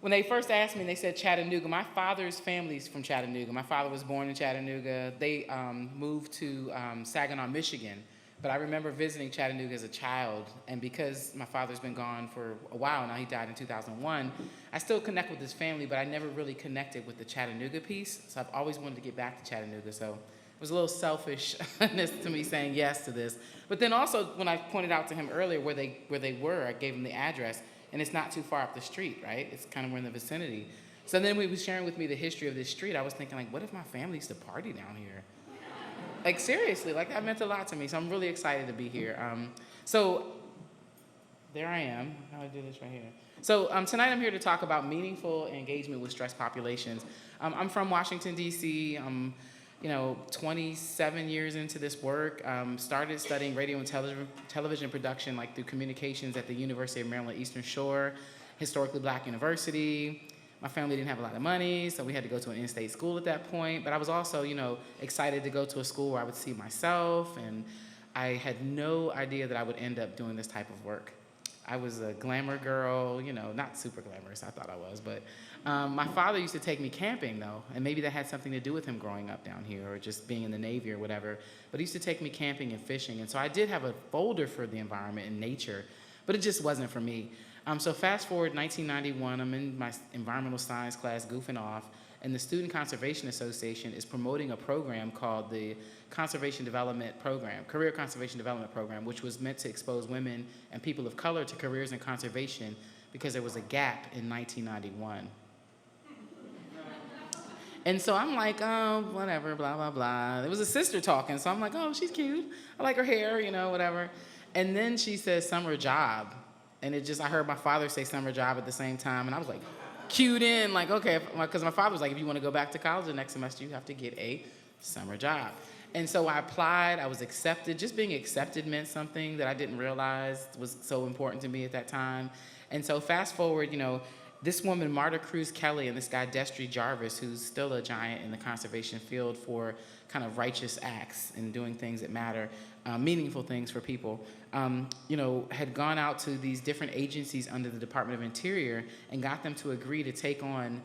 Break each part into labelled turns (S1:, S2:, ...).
S1: When they first asked me, they said Chattanooga. My father's family's from Chattanooga. My father was born in Chattanooga. They moved to Saginaw, Michigan. But I remember visiting Chattanooga as a child, and because my father's been gone for a while now, he died in 2001, I still connect with his family, but I never really connected with the Chattanooga piece, so I've always wanted to get back to Chattanooga, so it was a little selfishness to me saying yes to this. But then also, when I pointed out to him earlier where they were, I gave him the address, and it's not too far up the street, right? It's kind of in the vicinity. So then when he was sharing with me the history of this street, I was thinking, like, what if my family used to party down here? Like, seriously, like, that meant a lot to me, so I'm really excited to be here. So there I am. How do I do this right here? So tonight I'm here to talk about meaningful engagement with stressed populations. I'm from Washington, D.C. I'm 27 years into this work. Started studying radio and television production, like through communications at the University of Maryland Eastern Shore, historically black university. My family didn't have a lot of money, so we had to go to an in-state school at that point. But I was also, excited to go to a school where I would see myself, and I had no idea that I would end up doing this type of work. I was a glamour girl, not super glamorous, I thought I was, but my father used to take me camping, though, and maybe that had something to do with him growing up down here or just being in the Navy or whatever, but he used to take me camping and fishing, and so I did have a folder for the environment and nature, but it just wasn't for me. So fast forward 1991, I'm in my environmental science class goofing off, and the Student Conservation Association is promoting a program called the Conservation Development Program, Career Conservation Development Program, which was meant to expose women and people of color to careers in conservation because there was a gap in 1991. And so I'm like, oh, whatever, blah, blah, blah. There was a sister talking, so I'm like, oh, she's cute. I like her hair, whatever. And then she says summer job. And I heard my father say summer job at the same time, and I was like, cued in, like, okay, because my father was like, if you want to go back to college the next semester, you have to get a summer job. And so I applied, I was accepted. Just being accepted meant something that I didn't realize was so important to me at that time. And so fast forward, this woman, Marta Cruz Kelly, and this guy, Destry Jarvis, who's still a giant in the conservation field for kind of righteous acts and doing things that matter, meaningful things for people, had gone out to these different agencies under the Department of Interior and got them to agree to take on,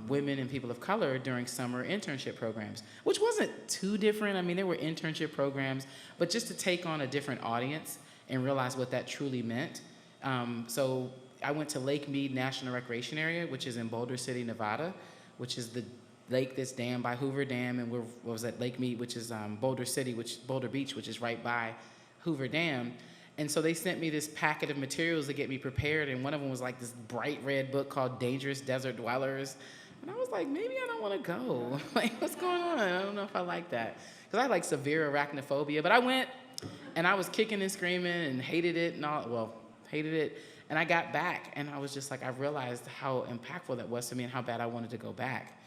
S1: women and people of color during summer internship programs, which wasn't too different. I mean, there were internship programs, but just to take on a different audience and realize what that truly meant. So I went to Lake Mead National Recreation Area, which is in Boulder City, Nevada, which is the lake that's dammed by Hoover Dam, and was at Lake Mead, which is Boulder Beach, which is right by Hoover Dam. And so they sent me this packet of materials to get me prepared, and one of them was like this bright red book called Dangerous Desert Dwellers. And I was like, maybe I don't want to go. Like, what's going on? I don't know if I like that. Because I had like severe arachnophobia. But I went, and I was kicking and screaming and hated it. And I got back, and I was just like, I realized how impactful that was to me and how bad I wanted to go back.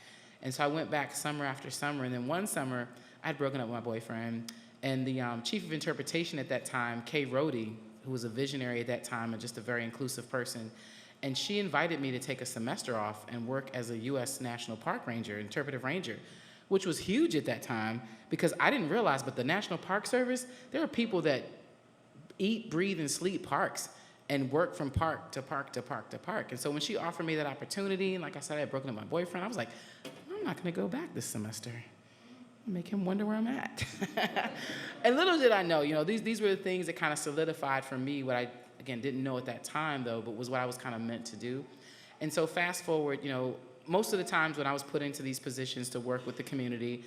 S1: And so I went back summer after summer, and then one summer, I had broken up with my boyfriend, and the chief of interpretation at that time, Kay Rohde, who was a visionary at that time and just a very inclusive person, and she invited me to take a semester off and work as a U.S. National Park Ranger, interpretive ranger, which was huge at that time because I didn't realize, but the National Park Service, there are people that eat, breathe, and sleep parks and work from park to park to park to park. And so when she offered me that opportunity, and like I said, I had broken up with my boyfriend, I was like, I'm not going to go back this semester. Make him wonder where I'm at. And little did I know, these were the things that kind of solidified for me what I, again, didn't know at that time, though, but was what I was kind of meant to do. And so fast forward, most of the times when I was put into these positions to work with the community,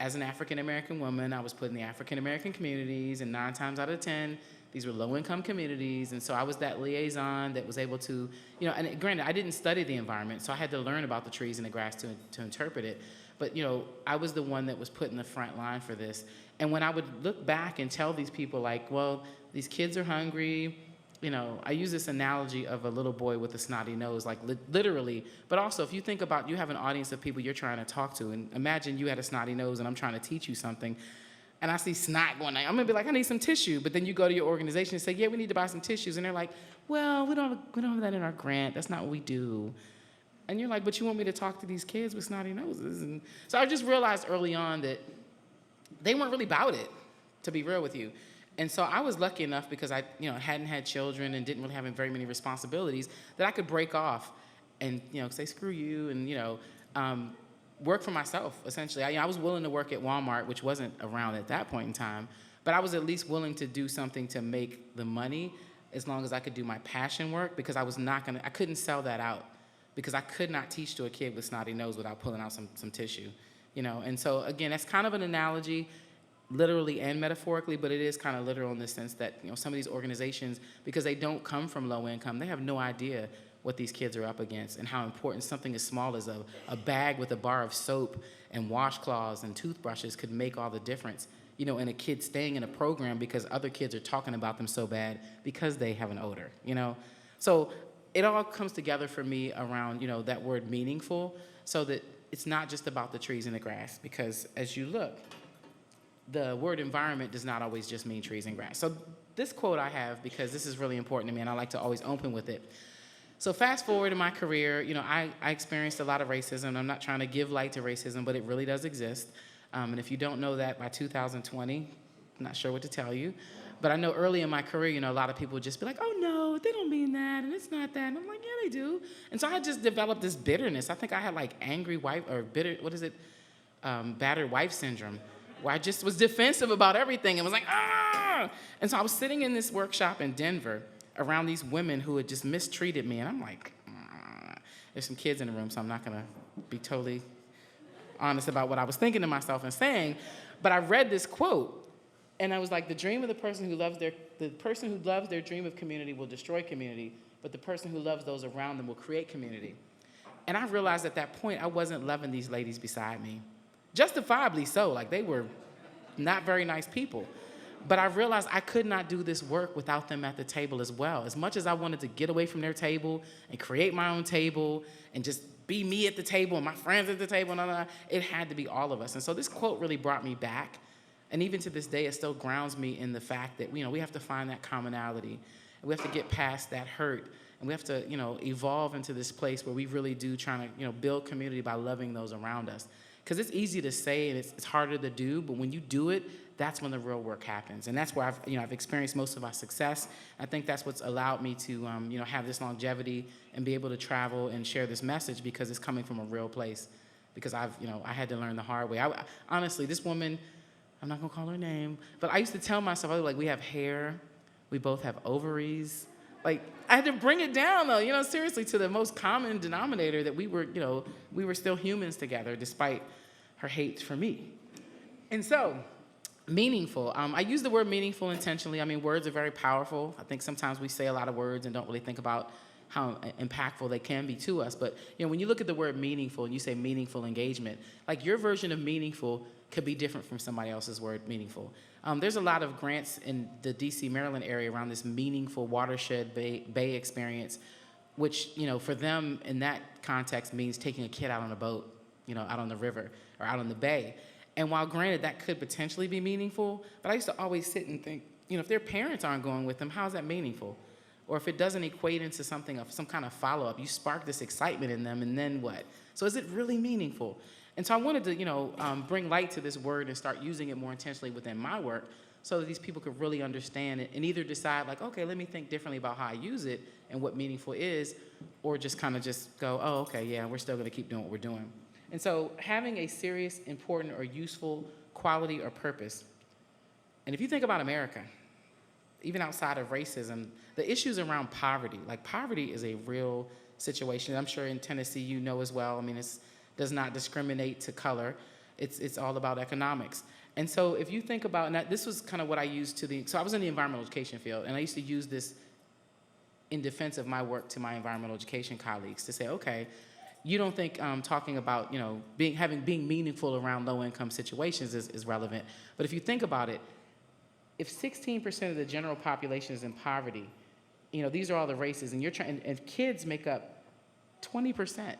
S1: as an African-American woman, I was put in the African-American communities, and 9 times out of 10, these were low-income communities, and so I was that liaison that was able to, and granted, I didn't study the environment, so I had to learn about the trees and the grass to interpret it. But, I was the one that was put in the front line for this. And when I would look back and tell these people, like, well, these kids are hungry, I use this analogy of a little boy with a snotty nose, like literally. But also, if you think about, you have an audience of people you're trying to talk to, and imagine you had a snotty nose and I'm trying to teach you something, and I see snot going on. I'm going to be like, I need some tissue. But then you go to your organization and say, yeah, we need to buy some tissues. And they're like, well, we don't have that in our grant. That's not what we do. And you're like, but you want me to talk to these kids with snotty noses? And so I just realized early on that they weren't really about it, to be real with you. And so I was lucky enough because I hadn't had children and didn't really have very many responsibilities that I could break off and, say screw you and, work for myself, essentially. I was willing to work at Walmart, which wasn't around at that point in time, but I was at least willing to do something to make the money as long as I could do my passion work, because I couldn't sell that out, because I could not teach to a kid with snotty nose without pulling out some tissue, And so, again, that's kind of an analogy, literally and metaphorically, but it is kind of literal in the sense that, some of these organizations, because they don't come from low income, they have no idea what these kids are up against and how important something as small as a bag with a bar of soap and washcloths and toothbrushes could make all the difference, in a kid staying in a program because other kids are talking about them so bad because they have an odor, So it all comes together for me around, that word meaningful, so that it's not just about the trees and the grass, because as you look, the word environment does not always just mean trees and grass. So this quote I have, because this is really important to me and I like to always open with it. So fast forward in my career, I experienced a lot of racism. I'm not trying to give light to racism, but it really does exist. And if you don't know that by 2020, I'm not sure what to tell you. But I know early in my career, a lot of people would just be like, oh, no, they don't mean that, and it's not that. And I'm like, yeah, they do. And so I just developed this bitterness. I think I had angry wife, or battered wife syndrome, where I just was defensive about everything and was like, ah! And so I was sitting in this workshop in Denver around these women who had just mistreated me, and I'm like, there's some kids in the room, so I'm not gonna be totally honest about what I was thinking to myself and saying, but I read this quote, and I was like, the person who loves their dream of community will destroy community, but the person who loves those around them will create community. And I realized at that point I wasn't loving these ladies beside me, justifiably so, they were not very nice people. But I realized I could not do this work without them at the table as well. As much as I wanted to get away from their table and create my own table and just be me at the table and my friends at the table, and it had to be all of us. And so this quote really brought me back. And even to this day, it still grounds me in the fact that, we have to find that commonality. And we have to get past that hurt. And we have to, evolve into this place where we really do try to, build community by loving those around us. Because it's easy to say and it's harder to do, but when you do it, that's when the real work happens. And that's where I've experienced most of our success. I think that's what's allowed me to, have this longevity and be able to travel and share this message, because it's coming from a real place. Because I had to learn the hard way. Honestly, this woman, I'm not gonna call her name, but I used to tell myself, I was like, we have hair, we both have ovaries. I had to bring it down though, seriously, to the most common denominator, that we were still humans together despite her hate for me. And so, meaningful. I use the word meaningful intentionally. I mean, words are very powerful. I think sometimes we say a lot of words and don't really think about how impactful they can be to us. But, when you look at the word meaningful and you say meaningful engagement, your version of meaningful could be different from somebody else's word meaningful. There's a lot of grants in the D.C., Maryland area around this meaningful watershed bay experience, which, for them in that context means taking a kid out on a boat, out on the river or out on the bay. And while granted that could potentially be meaningful, but I used to always sit and think, if their parents aren't going with them, how is that meaningful? Or if it doesn't equate into something of some kind of follow-up, you spark this excitement in them, and then what? So is it really meaningful? And so I wanted to, bring light to this word and start using it more intentionally within my work, so that these people could really understand it and either decide okay, let me think differently about how I use it and what meaningful is, or just kind of just go, oh, okay, yeah, we're still gonna keep doing what we're doing. And so having a serious, important, or useful quality or purpose. And if you think about America, even outside of racism, the issues around poverty, poverty is a real situation. I'm sure in Tennessee as well. I mean, it does not discriminate to color. It's all about economics. And so if you think about, and this was kind of what I used so I was in the environmental education field, and I used to use this in defense of my work to my environmental education colleagues to say, okay, you don't think talking about being meaningful around low-income situations is relevant. But if you think about it, if 16% of the general population is in poverty, these are all the races, and and kids make up 20%.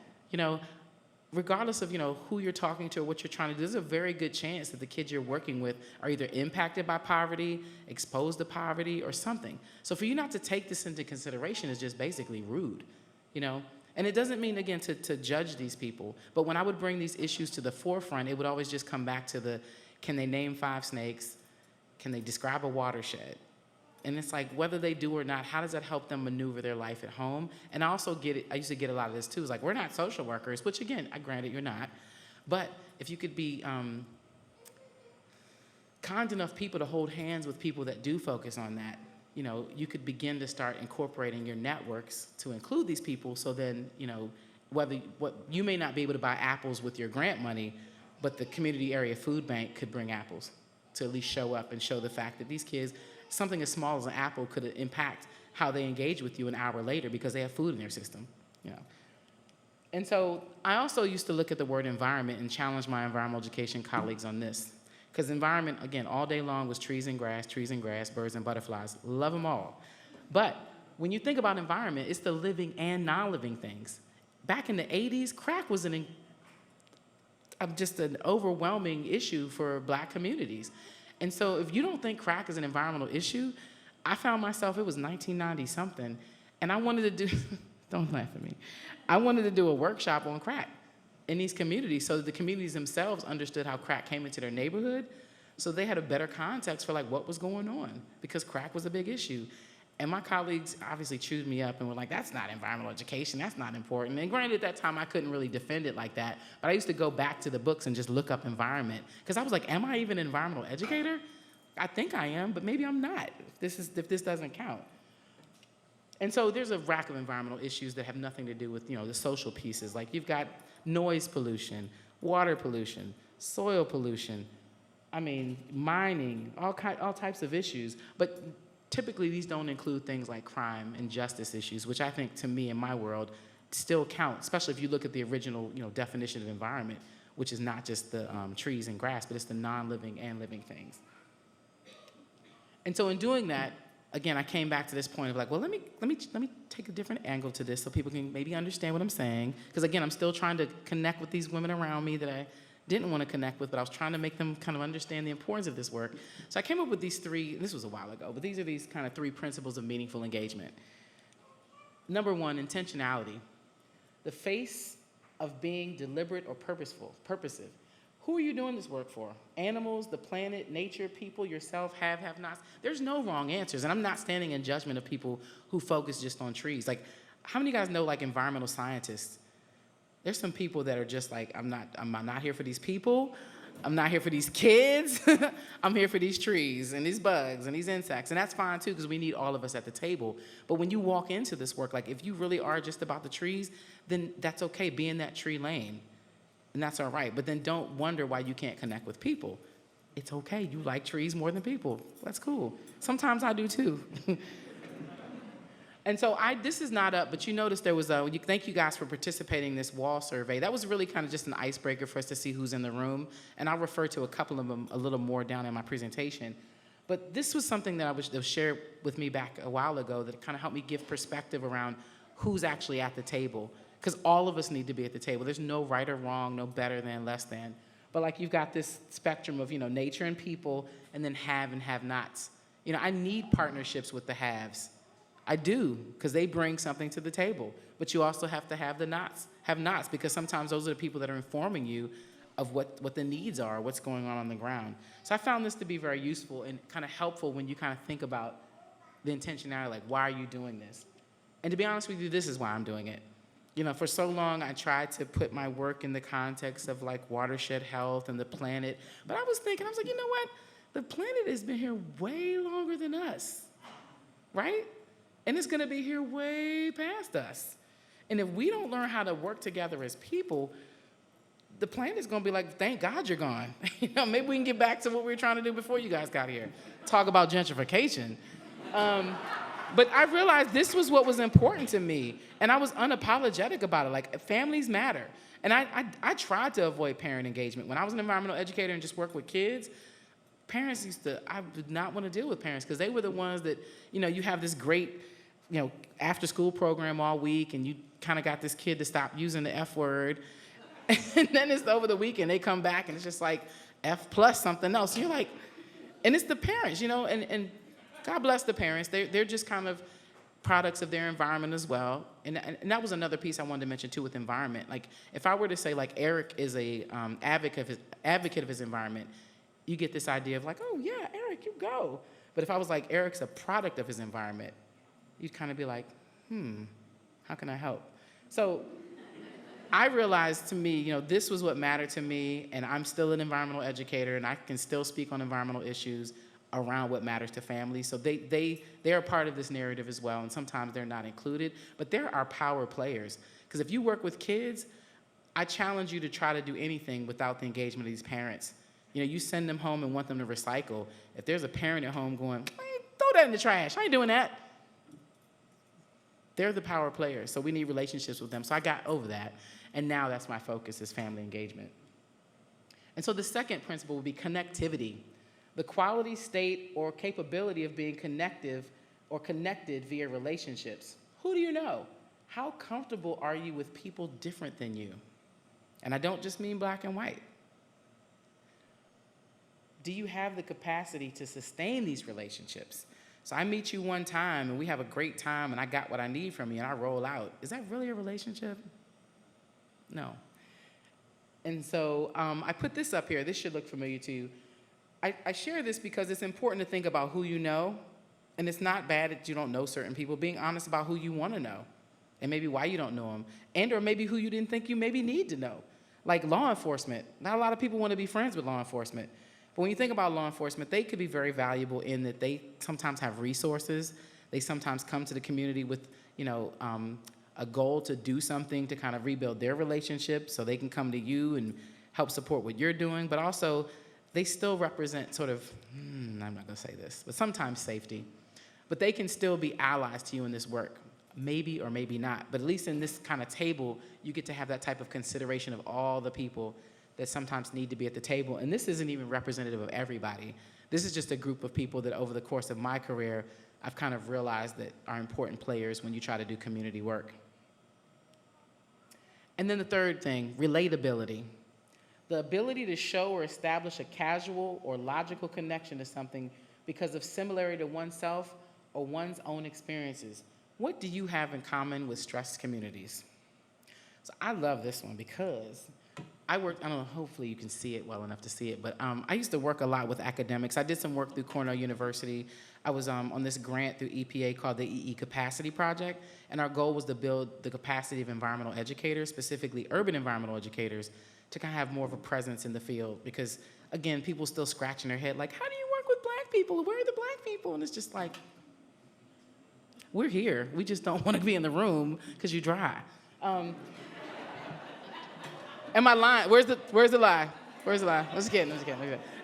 S1: Regardless of who you're talking to or what you're trying to do, there's a very good chance that the kids you're working with are either impacted by poverty, exposed to poverty, or something. So for you not to take this into consideration is just basically rude, And it doesn't mean, again, to judge these people, but when I would bring these issues to the forefront, it would always just come back to can they name 5 snakes? Can they describe a watershed? And it's like, whether they do or not, how does that help them maneuver their life at home? And I also get it, I used to get a lot of this too. It's like, we're not social workers, which again, granted you're not. But if you could be kind enough people to hold hands with people that do focus on that, you know, you could begin to start incorporating your networks to include these people. So then, you know, you may not be able to buy apples with your grant money, but the community area food bank could bring apples to at least show up and show the fact that these kids, something as small as an apple could impact how they engage with you an hour later because they have food in their system, you know. And so I also used to look at the word environment and challenge my environmental education colleagues on this. Because environment, again, all day long was trees and grass, birds and butterflies. Love them all. But when you think about environment, it's the living and non-living things. Back in the 80s, crack was just an overwhelming issue for Black communities. And so if you don't think crack is an environmental issue, I found myself, it was 1990-something, and I wanted to do, don't laugh at me, I wanted to do a workshop on crack in these communities so that the communities themselves understood how crack came into their neighborhood, so they had a better context for like what was going on, because crack was a big issue. And my colleagues obviously chewed me up and were like, that's not environmental education, that's not important. And granted, at that time, I couldn't really defend it like that, but I used to go back to the books and just look up environment, because I was like, am I even an environmental educator? I think I am, but maybe I'm not, if this doesn't count. And so there's a rack of environmental issues that have nothing to do with, you know, the social pieces. Like you've got noise pollution, water pollution, soil pollution, I mean, mining, all types of issues. But typically these don't include things like crime and justice issues, which I think, to me, in my world, still count, especially if you look at the original, you know, definition of environment, which is not just the trees and grass, but it's the non-living and living things. And so in doing that, again, I came back to this point of like, well, let me take a different angle to this so people can maybe understand what I'm saying. Because again, I'm still trying to connect with these women around me that I didn't want to connect with, but I was trying to make them kind of understand the importance of this work. So I came up with these three, this was a while ago, but these are these kind of three principles of meaningful engagement. Number one, intentionality. The face of being deliberate or purposive. Who are you doing this work for? Animals, the planet, nature, people, yourself, have-nots? There's no wrong answers, and I'm not standing in judgment of people who focus just on trees. Like, how many of you guys know, like, environmental scientists? There's some people that are just like, I'm not here for these people. I'm not here for these kids. I'm here for these trees and these bugs and these insects. And that's fine, too, because we need all of us at the table. But when you walk into this work, like, if you really are just about the trees, then that's okay. Be in that tree lane. And that's all right. But then don't wonder why you can't connect with people. It's okay. You like trees more than people. That's cool. Sometimes I do too. And so this is not up, but you notice there was thank you guys for participating in this wall survey. That was really kind of just an icebreaker for us to see who's in the room. And I'll refer to a couple of them a little more down in my presentation. But this was something that was shared with me back a while ago that kind of helped me give perspective around who's actually at the table. Because all of us need to be at the table. There's no right or wrong, no better than, less than. But like you've got this spectrum of, you know, nature and people, and then have and have-nots. You know, I need partnerships with the haves. I do, because they bring something to the table. But you also have to have the have-nots, because sometimes those are the people that are informing you of what the needs are, what's going on the ground. So I found this to be very useful and kind of helpful when you kind of think about the intentionality, like, why are you doing this? And to be honest with you, this is why I'm doing it. You know, for so long, I tried to put my work in the context of, like, watershed health and the planet. But I was like, you know what? The planet has been here way longer than us, right? And it's going to be here way past us. And if we don't learn how to work together as people, the planet's going to be like, thank God you're gone. You know, maybe we can get back to what we were trying to do before you guys got here. Talk about gentrification. But I realized this was what was important to me, and I was unapologetic about it. Like, families matter. And I tried to avoid parent engagement. When I was an environmental educator and just worked with kids, I did not want to deal with parents, because they were the ones that, you know, you have this great, you know, after-school program all week, and you kind of got this kid to stop using the F word. And then it's over the weekend, they come back, and it's just like F plus something else. And you're like, and it's the parents, you know, and God bless the parents. They're just kind of products of their environment as well. And that was another piece I wanted to mention, too, with environment. Like, if I were to say, like, Eric is a advocate of his environment, you get this idea of, like, oh, yeah, Eric, you go. But if I was like, Eric's a product of his environment, you'd kind of be like, how can I help? So I realized to me, this was what mattered to me, and I'm still an environmental educator, and I can still speak on environmental issues around what matters to families. So they're a part of this narrative as well, and sometimes they're not included, but they're our power players. Because if you work with kids, I challenge you to try to do anything without the engagement of these parents. You send them home and want them to recycle. If there's a parent at home going, hey, throw that in the trash, I ain't doing that. They're the power players, so we need relationships with them. So I got over that, and now that's my focus is family engagement. And so the second principle would be connectivity, the quality, state, or capability of being connected via relationships. Who do you know? How comfortable are you with people different than you? And I don't just mean black and white. Do you have the capacity to sustain these relationships? So I meet you one time, and we have a great time, and I got what I need from you, and I roll out. Is that really a relationship? No. And so I put this up here. This should look familiar to you. I share this because it's important to think about who you know, and it's not bad that you don't know certain people. Being honest about who you want to know, and maybe why you don't know them, and or maybe who you didn't think you maybe need to know. Like law enforcement. Not a lot of people want to be friends with law enforcement. But when you think about law enforcement, they could be very valuable in that they sometimes have resources. They sometimes come to the community with, a goal to do something to kind of rebuild their relationship so they can come to you and help support what you're doing. But also, they still represent sort of, I'm not going to say this, but sometimes safety. But they can still be allies to you in this work. Maybe or maybe not. But at least in this kind of table, you get to have that type of consideration of all the people that sometimes need to be at the table. And this isn't even representative of everybody. This is just a group of people that over the course of my career, I've kind of realized that are important players when you try to do community work. And then the third thing, relatability. The ability to show or establish a casual or logical connection to something because of similarity to oneself or one's own experiences. What do you have in common with stressed communities? So I love this one because I don't know, hopefully you can see it well enough to see it, but I used to work a lot with academics. I did some work through Cornell University. I was on this grant through EPA called the EE Capacity Project, and our goal was to build the capacity of environmental educators, specifically urban environmental educators, to kind of have more of a presence in the field. Because, again, people still scratching their head like, how do you work with black people? Where are the black people? And it's just like, we're here. We just don't want to be in the room because you're dry. Am I lying? Where's the lie? Where's the lie? I'm just kidding.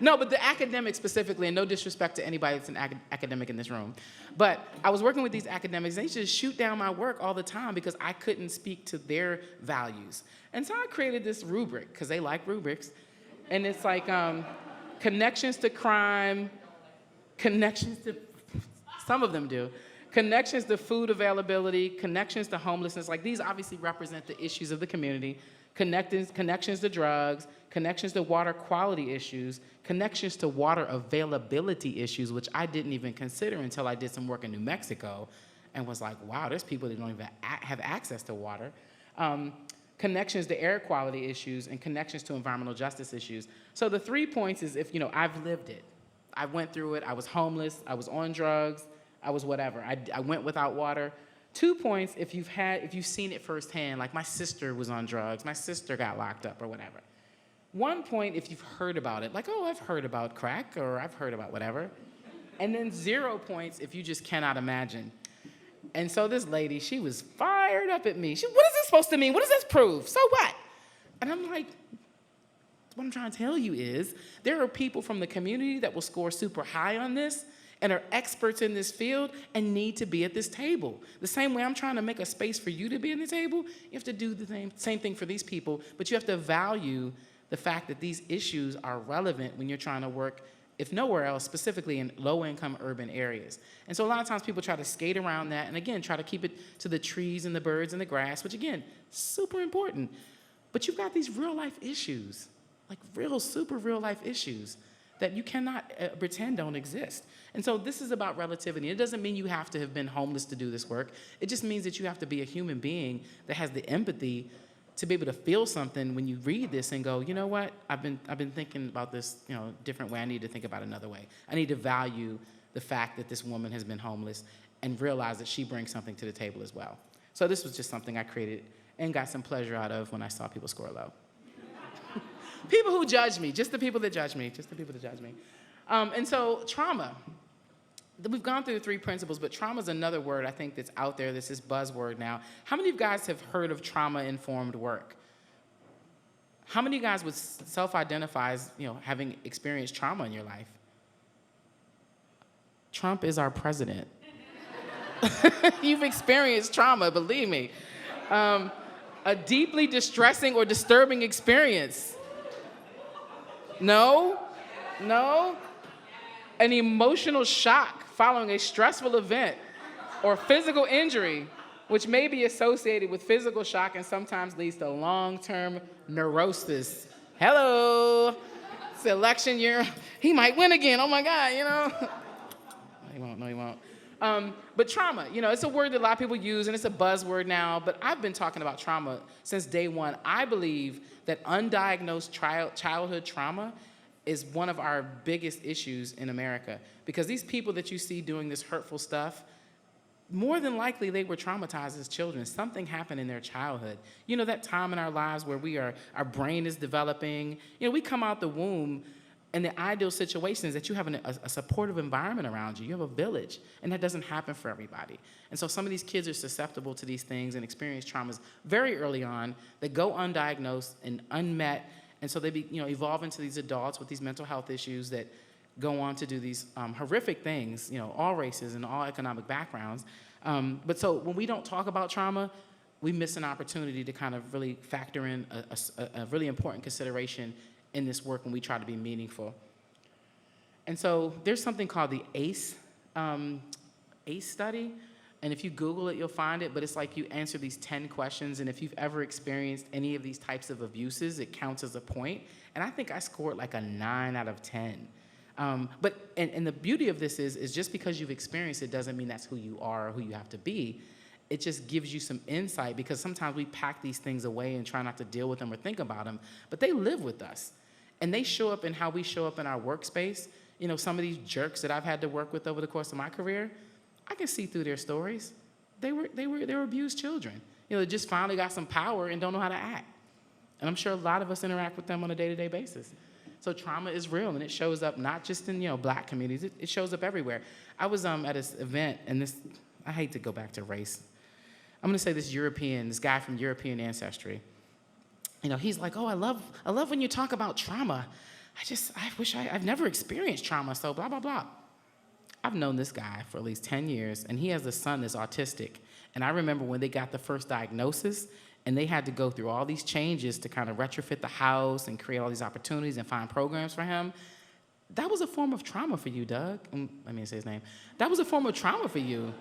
S1: No, but the academics specifically, and no disrespect to anybody that's an academic in this room, but I was working with these academics, and they just shoot down my work all the time because I couldn't speak to their values. And so I created this rubric, because they like rubrics, and it's like connections to crime, some of them do, connections to food availability, connections to homelessness. Like these obviously represent the issues of the community. Connections to drugs, connections to water quality issues, connections to water availability issues, which I didn't even consider until I did some work in New Mexico and was like, wow, there's people that don't even have access to water. Connections to air quality issues, and connections to environmental justice issues. So the 3 points is if, I've lived it. I went through it. I was homeless. I was on drugs. I was whatever. I went without water. 2 points if you've seen it firsthand, like my sister was on drugs, my sister got locked up or whatever. 1 point if you've heard about it, like, oh, I've heard about crack or I've heard about whatever. And then 0 points if you just cannot imagine. And so this lady, she was fired up at me. What is this supposed to mean? What does this prove? So what? And I'm like, what I'm trying to tell you is there are people from the community that will score super high on this and are experts in this field and need to be at this table. The same way I'm trying to make a space for you to be in the table, you have to do the same thing for these people, but you have to value the fact that these issues are relevant when you're trying to work, if nowhere else, specifically in low-income urban areas. And so a lot of times people try to skate around that and, again, try to keep it to the trees and the birds and the grass, which, again, super important. But you've got these real-life issues, like super real-life issues that you cannot pretend don't exist. And so this is about relativity. It doesn't mean you have to have been homeless to do this work. It just means that you have to be a human being that has the empathy to be able to feel something when you read this and go, you know what, I've been thinking about this, different way. I need to think about it another way. I need to value the fact that this woman has been homeless and realize that she brings something to the table as well. So this was just something I created and got some pleasure out of when I saw people score low. People who judge me, just the people that judge me, just the people that judge me. And so trauma. We've gone through the 3 principles, but trauma is another word I think that's out there. This is buzzword now. How many of you guys have heard of trauma-informed work? How many of you guys would self-identify as, having experienced trauma in your life? Trump is our president. You've experienced trauma, believe me. A deeply distressing or disturbing experience. No? An emotional shock following a stressful event or physical injury, which may be associated with physical shock and sometimes leads to long-term neurosis. Hello. It's the election year. He might win again. Oh my God, No, he won't. But trauma, it's a word that a lot of people use, and it's a buzzword now, but I've been talking about trauma since day one. I believe that undiagnosed childhood trauma is one of our biggest issues in America, because these people that you see doing this hurtful stuff, more than likely they were traumatized as children. Something happened in their childhood. That time in our lives where our brain is developing. We come out the womb, and the ideal situation is that you have a supportive environment around you. You have a village, and that doesn't happen for everybody. And so some of these kids are susceptible to these things and experience traumas very early on that go undiagnosed and unmet, and so they evolve into these adults with these mental health issues that go on to do these horrific things, all races and all economic backgrounds. But so when we don't talk about trauma, we miss an opportunity to kind of really factor in a really important consideration in this work when we try to be meaningful. And so there's something called the ACE study. And if you Google it, you'll find it, but it's like you answer these 10 questions, and if you've ever experienced any of these types of abuses, it counts as a point. And I think I scored like a 9 out of 10. But the beauty of this is just because you've experienced it doesn't mean that's who you are or who you have to be. It just gives you some insight, because sometimes we pack these things away and try not to deal with them or think about them, but they live with us. And they show up in how we show up in our workspace. Some of these jerks that I've had to work with over the course of my career, I can see through their stories. They were abused children. They just finally got some power and don't know how to act. And I'm sure a lot of us interact with them on a day-to-day basis. So trauma is real, and it shows up not just in black communities. It shows up everywhere. I was at this event, and I hate to go back to race. I'm going to say this guy from European ancestry. He's like, oh, I love when you talk about trauma. I wish I've never experienced trauma, so blah, blah, blah. I've known this guy for at least 10 years, and he has a son that's autistic. And I remember when they got the first diagnosis, and they had to go through all these changes to kind of retrofit the house and create all these opportunities and find programs for him. That was a form of trauma for you, Doug. Let me say his name. That was a form of trauma for you.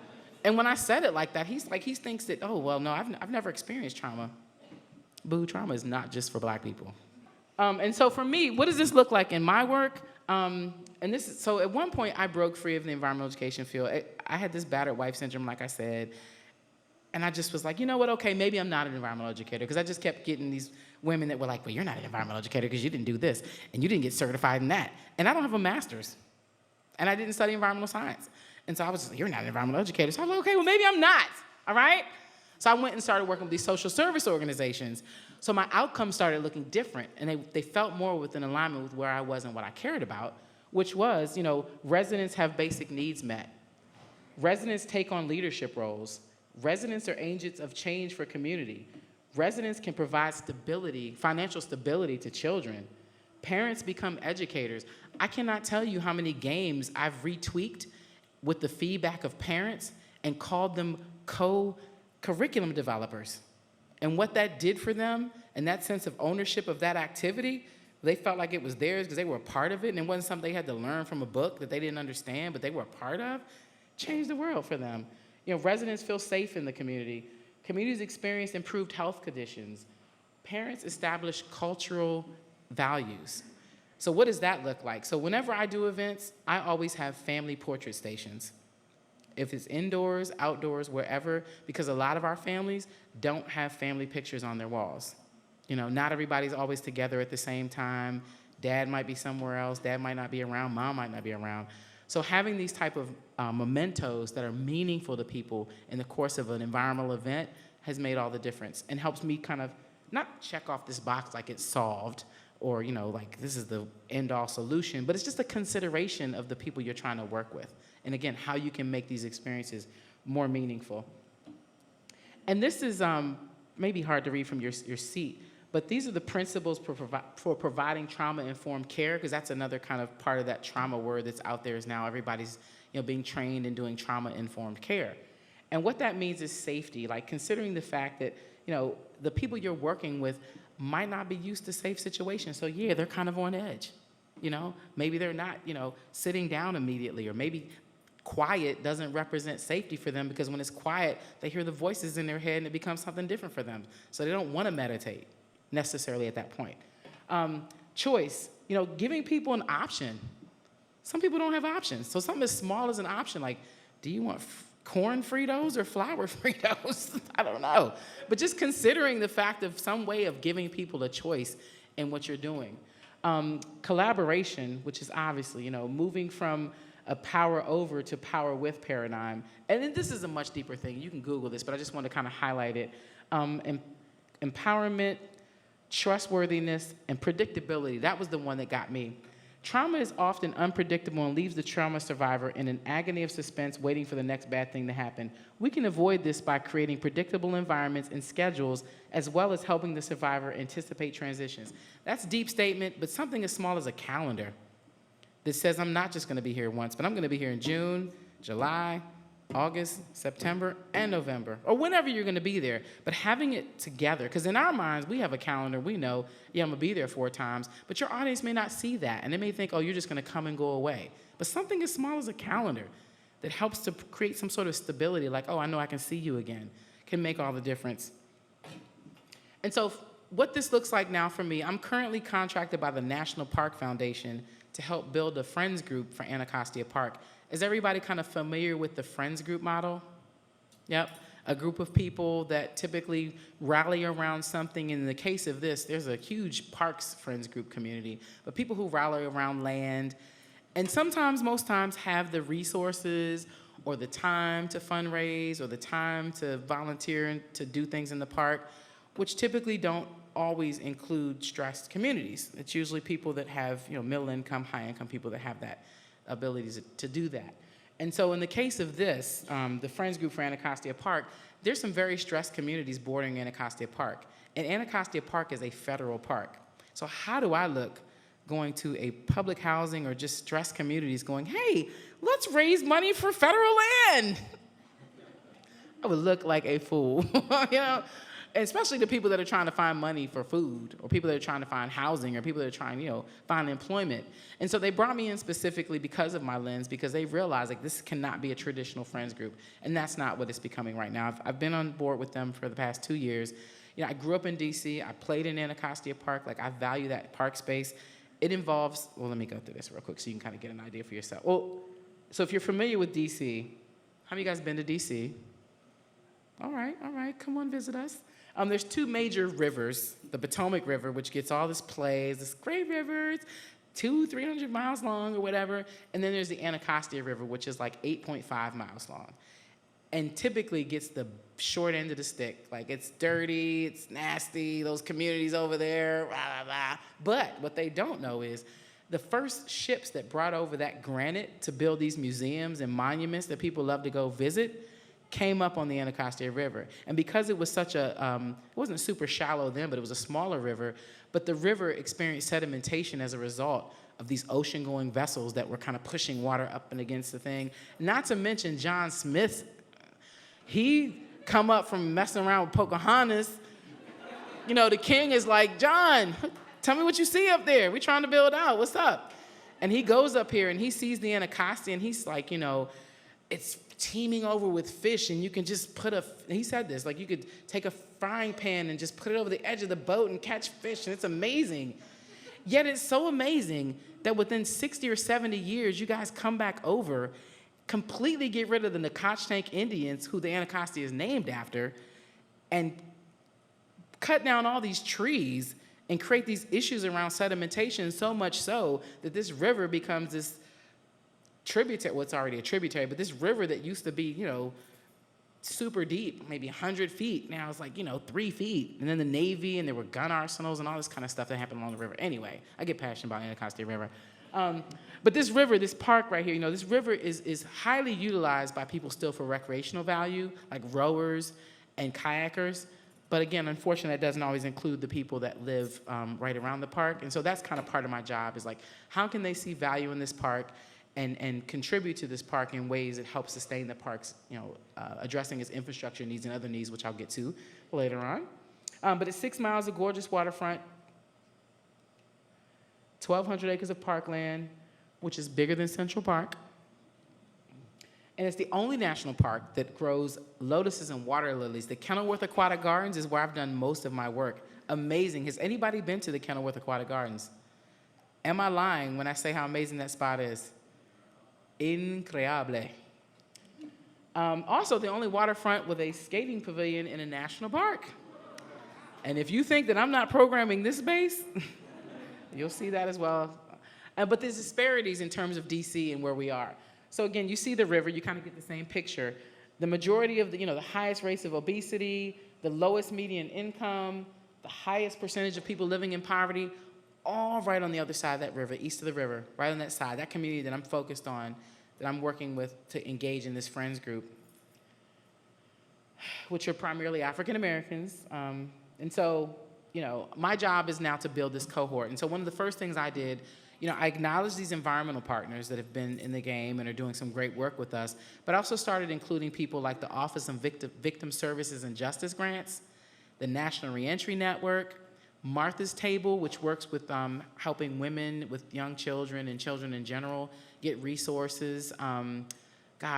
S1: And when I said it like that, he thinks that, oh, well, no, I've never experienced trauma. Boo, trauma is not just for black people. And so for me, what does this look like in my work? So at one point, I broke free of the environmental education field. I had this battered wife syndrome, like I said, and I just was like, you know what, okay, maybe I'm not an environmental educator, because I just kept getting these women that were like, well, you're not an environmental educator because you didn't do this, and you didn't get certified in that. And I don't have a master's, and I didn't study environmental science. And so I was just like, you're not an environmental educator. So I was like, okay, well, maybe I'm not, all right? So I went and started working with these social service organizations. So my outcomes started looking different, and they felt more within alignment with where I was and what I cared about, which was, residents have basic needs met. Residents take on leadership roles. Residents are agents of change for community. Residents can provide stability, financial stability to children. Parents become educators. I cannot tell you how many games I've retweaked with the feedback of parents and called them curriculum developers. And what that did for them, and that sense of ownership of that activity, they felt like it was theirs because they were a part of it, and it wasn't something they had to learn from a book that they didn't understand, but they were a part of. Changed the world for them. Residents feel safe in the community. Communities experience improved health conditions. Parents establish cultural values. So what does that look like? So whenever I do events, I always have family portrait stations. If it's indoors, outdoors, wherever, because a lot of our families don't have family pictures on their walls. Not everybody's always together at the same time. Dad might be somewhere else. Dad might not be around. Mom might not be around. So having these type of mementos that are meaningful to people in the course of an environmental event has made all the difference and helps me kind of not check off this box like it's solved or, like this is the end-all solution, but it's just a consideration of the people you're trying to work with. And again, how you can make these experiences more meaningful. And this is maybe hard to read from your seat, but these are the principles for providing trauma-informed care, because that's another kind of part of that trauma word that's out there is now everybody's being trained in doing trauma-informed care. And what that means is safety, like considering the fact that the people you're working with might not be used to safe situations. So yeah, they're kind of on edge. Maybe they're not sitting down immediately, or maybe quiet doesn't represent safety for them, because when it's quiet, they hear the voices in their head and it becomes something different for them. So they don't want to meditate necessarily at that point. Choice, giving people an option. Some people don't have options. So something as small as an option, like, do you want corn Fritos or flour Fritos? I don't know. But just considering the fact of some way of giving people a choice in what you're doing. Collaboration, which is obviously, moving from a power over to power with paradigm. And then this is a much deeper thing. You can Google this, but I just want to kind of highlight it. Empowerment, trustworthiness, and predictability. That was the one that got me. Trauma is often unpredictable and leaves the trauma survivor in an agony of suspense waiting for the next bad thing to happen. We can avoid this by creating predictable environments and schedules, as well as helping the survivor anticipate transitions. That's a deep statement, but something as small as a calendar that says I'm not just going to be here once, but I'm going to be here in June, July, August, September, and November, or whenever you're going to be there. But having it together, because in our minds, we have a calendar. We know, yeah, I'm going to be there 4 times, but your audience may not see that, and they may think, oh, you're just going to come and go away. But something as small as a calendar that helps to create some sort of stability, like, oh, I know I can see you again, can make all the difference. And so what this looks like now for me, I'm currently contracted by the National Park Foundation to help build a friends group for Anacostia Park. Is everybody kind of familiar with the friends group model? Yep, a group of people that typically rally around something. In the case of this, there's a huge parks friends group community, but people who rally around land, and sometimes, most times, have the resources or the time to fundraise or the time to volunteer and to do things in the park, which typically don't always include stressed communities. It's usually people that have, middle income, high income people that have that abilities to do that. And so in the case of this, the Friends Group for Anacostia Park, there's some very stressed communities bordering Anacostia Park. And Anacostia Park is a federal park. So how do I look going to a public housing or just stressed communities going, hey, let's raise money for federal land? I would look like a fool, And especially the people that are trying to find money for food, or people that are trying to find housing, or people that are trying, find employment. And so they brought me in specifically because of my lens, because they realized like this cannot be a traditional friends group, and that's not what it's becoming right now. I've been on board with them for the past 2 years. I grew up in DC. I played in Anacostia Park. Like I value that park space. It involves. Well, let me go through this real quick so you can kind of get an idea for yourself. Well, so if you're familiar with DC, how many of you guys been to DC? All right, come on, visit us. There's 2 major rivers, the Potomac River, which gets all this play, this great river, it's 300 miles long or whatever, and then there's the Anacostia River, which is like 8.5 miles long, and typically gets the short end of the stick. Like it's dirty, it's nasty, those communities over there, blah, blah, blah. But what they don't know is the first ships that brought over that granite to build these museums and monuments that people love to go visit came up on the Anacostia River. And because it was such a, it wasn't super shallow then, but it was a smaller river, but the river experienced sedimentation as a result of these ocean-going vessels that were kind of pushing water up and against the thing. Not to mention John Smith, he come up from messing around with Pocahontas. The king is like, John, tell me what you see up there. We're trying to build out, what's up? And he goes up here and he sees the Anacostia and he's like, it's teeming over with fish, and you can just he said this, like you could take a frying pan and just put it over the edge of the boat and catch fish, and it's amazing. Yet it's so amazing that within 60 or 70 years, you guys come back over, completely get rid of the Nacotchtank Indians, who the Anacostia is named after, and cut down all these trees and create these issues around sedimentation, so much so that this river becomes this tributary, well, it's already a tributary, but this river that used to be, super deep, maybe 100 feet, now it's like, 3 feet. And then the Navy, and there were gun arsenals and all this kind of stuff that happened along the river. Anyway, I get passionate about Anacostia River. But this river, this park right here, this river is highly utilized by people still for recreational value, like rowers and kayakers. But again, unfortunately, that doesn't always include the people that live right around the park. And so that's kind of part of my job, is like, how can they see value in this park and contribute to this park in ways that help sustain the park's, addressing its infrastructure needs and other needs, which I'll get to later on. But it's 6 miles of gorgeous waterfront, 1,200 acres of parkland, which is bigger than Central Park. And it's the only national park that grows lotuses and water lilies. The Kenilworth Aquatic Gardens is where I've done most of my work. Amazing. Has anybody been to the Kenilworth Aquatic Gardens? Am I lying when I say how amazing that spot is? Increíble. Also, the only waterfront with a skating pavilion in a national park. And if you think that I'm not programming this base, you'll see that as well. But there's disparities in terms of DC and where we are. So again, you see the river, you kind of get the same picture. The majority of the highest rates of obesity, the lowest median income, the highest percentage of people living in poverty, all right on the other side of that river, east of the river, right on that side, that community that I'm focused on, that I'm working with to engage in this friends group, which are primarily African Americans. And so, my job is now to build this cohort. And so one of the first things I did, I acknowledge these environmental partners that have been in the game and are doing some great work with us, but I also started including people like the Office of Victim Services and Justice Grants, the National Reentry Network, Martha's Table, which works with helping women with young children and children in general get resources.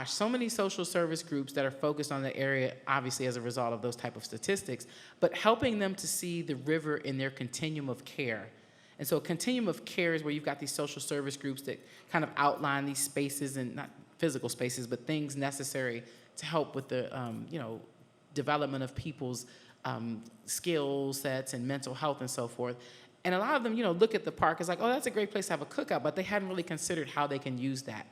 S1: So many social service groups that are focused on the area, obviously as a result of those type of statistics, but helping them to see the river in their continuum of care. And so a continuum of care is where you've got these social service groups that kind of outline these spaces, and not physical spaces, but things necessary to help with the development of people's skill sets and mental health and so forth. And a lot of them, look at the park as like, oh, that's a great place to have a cookout, but they hadn't really considered how they can use that.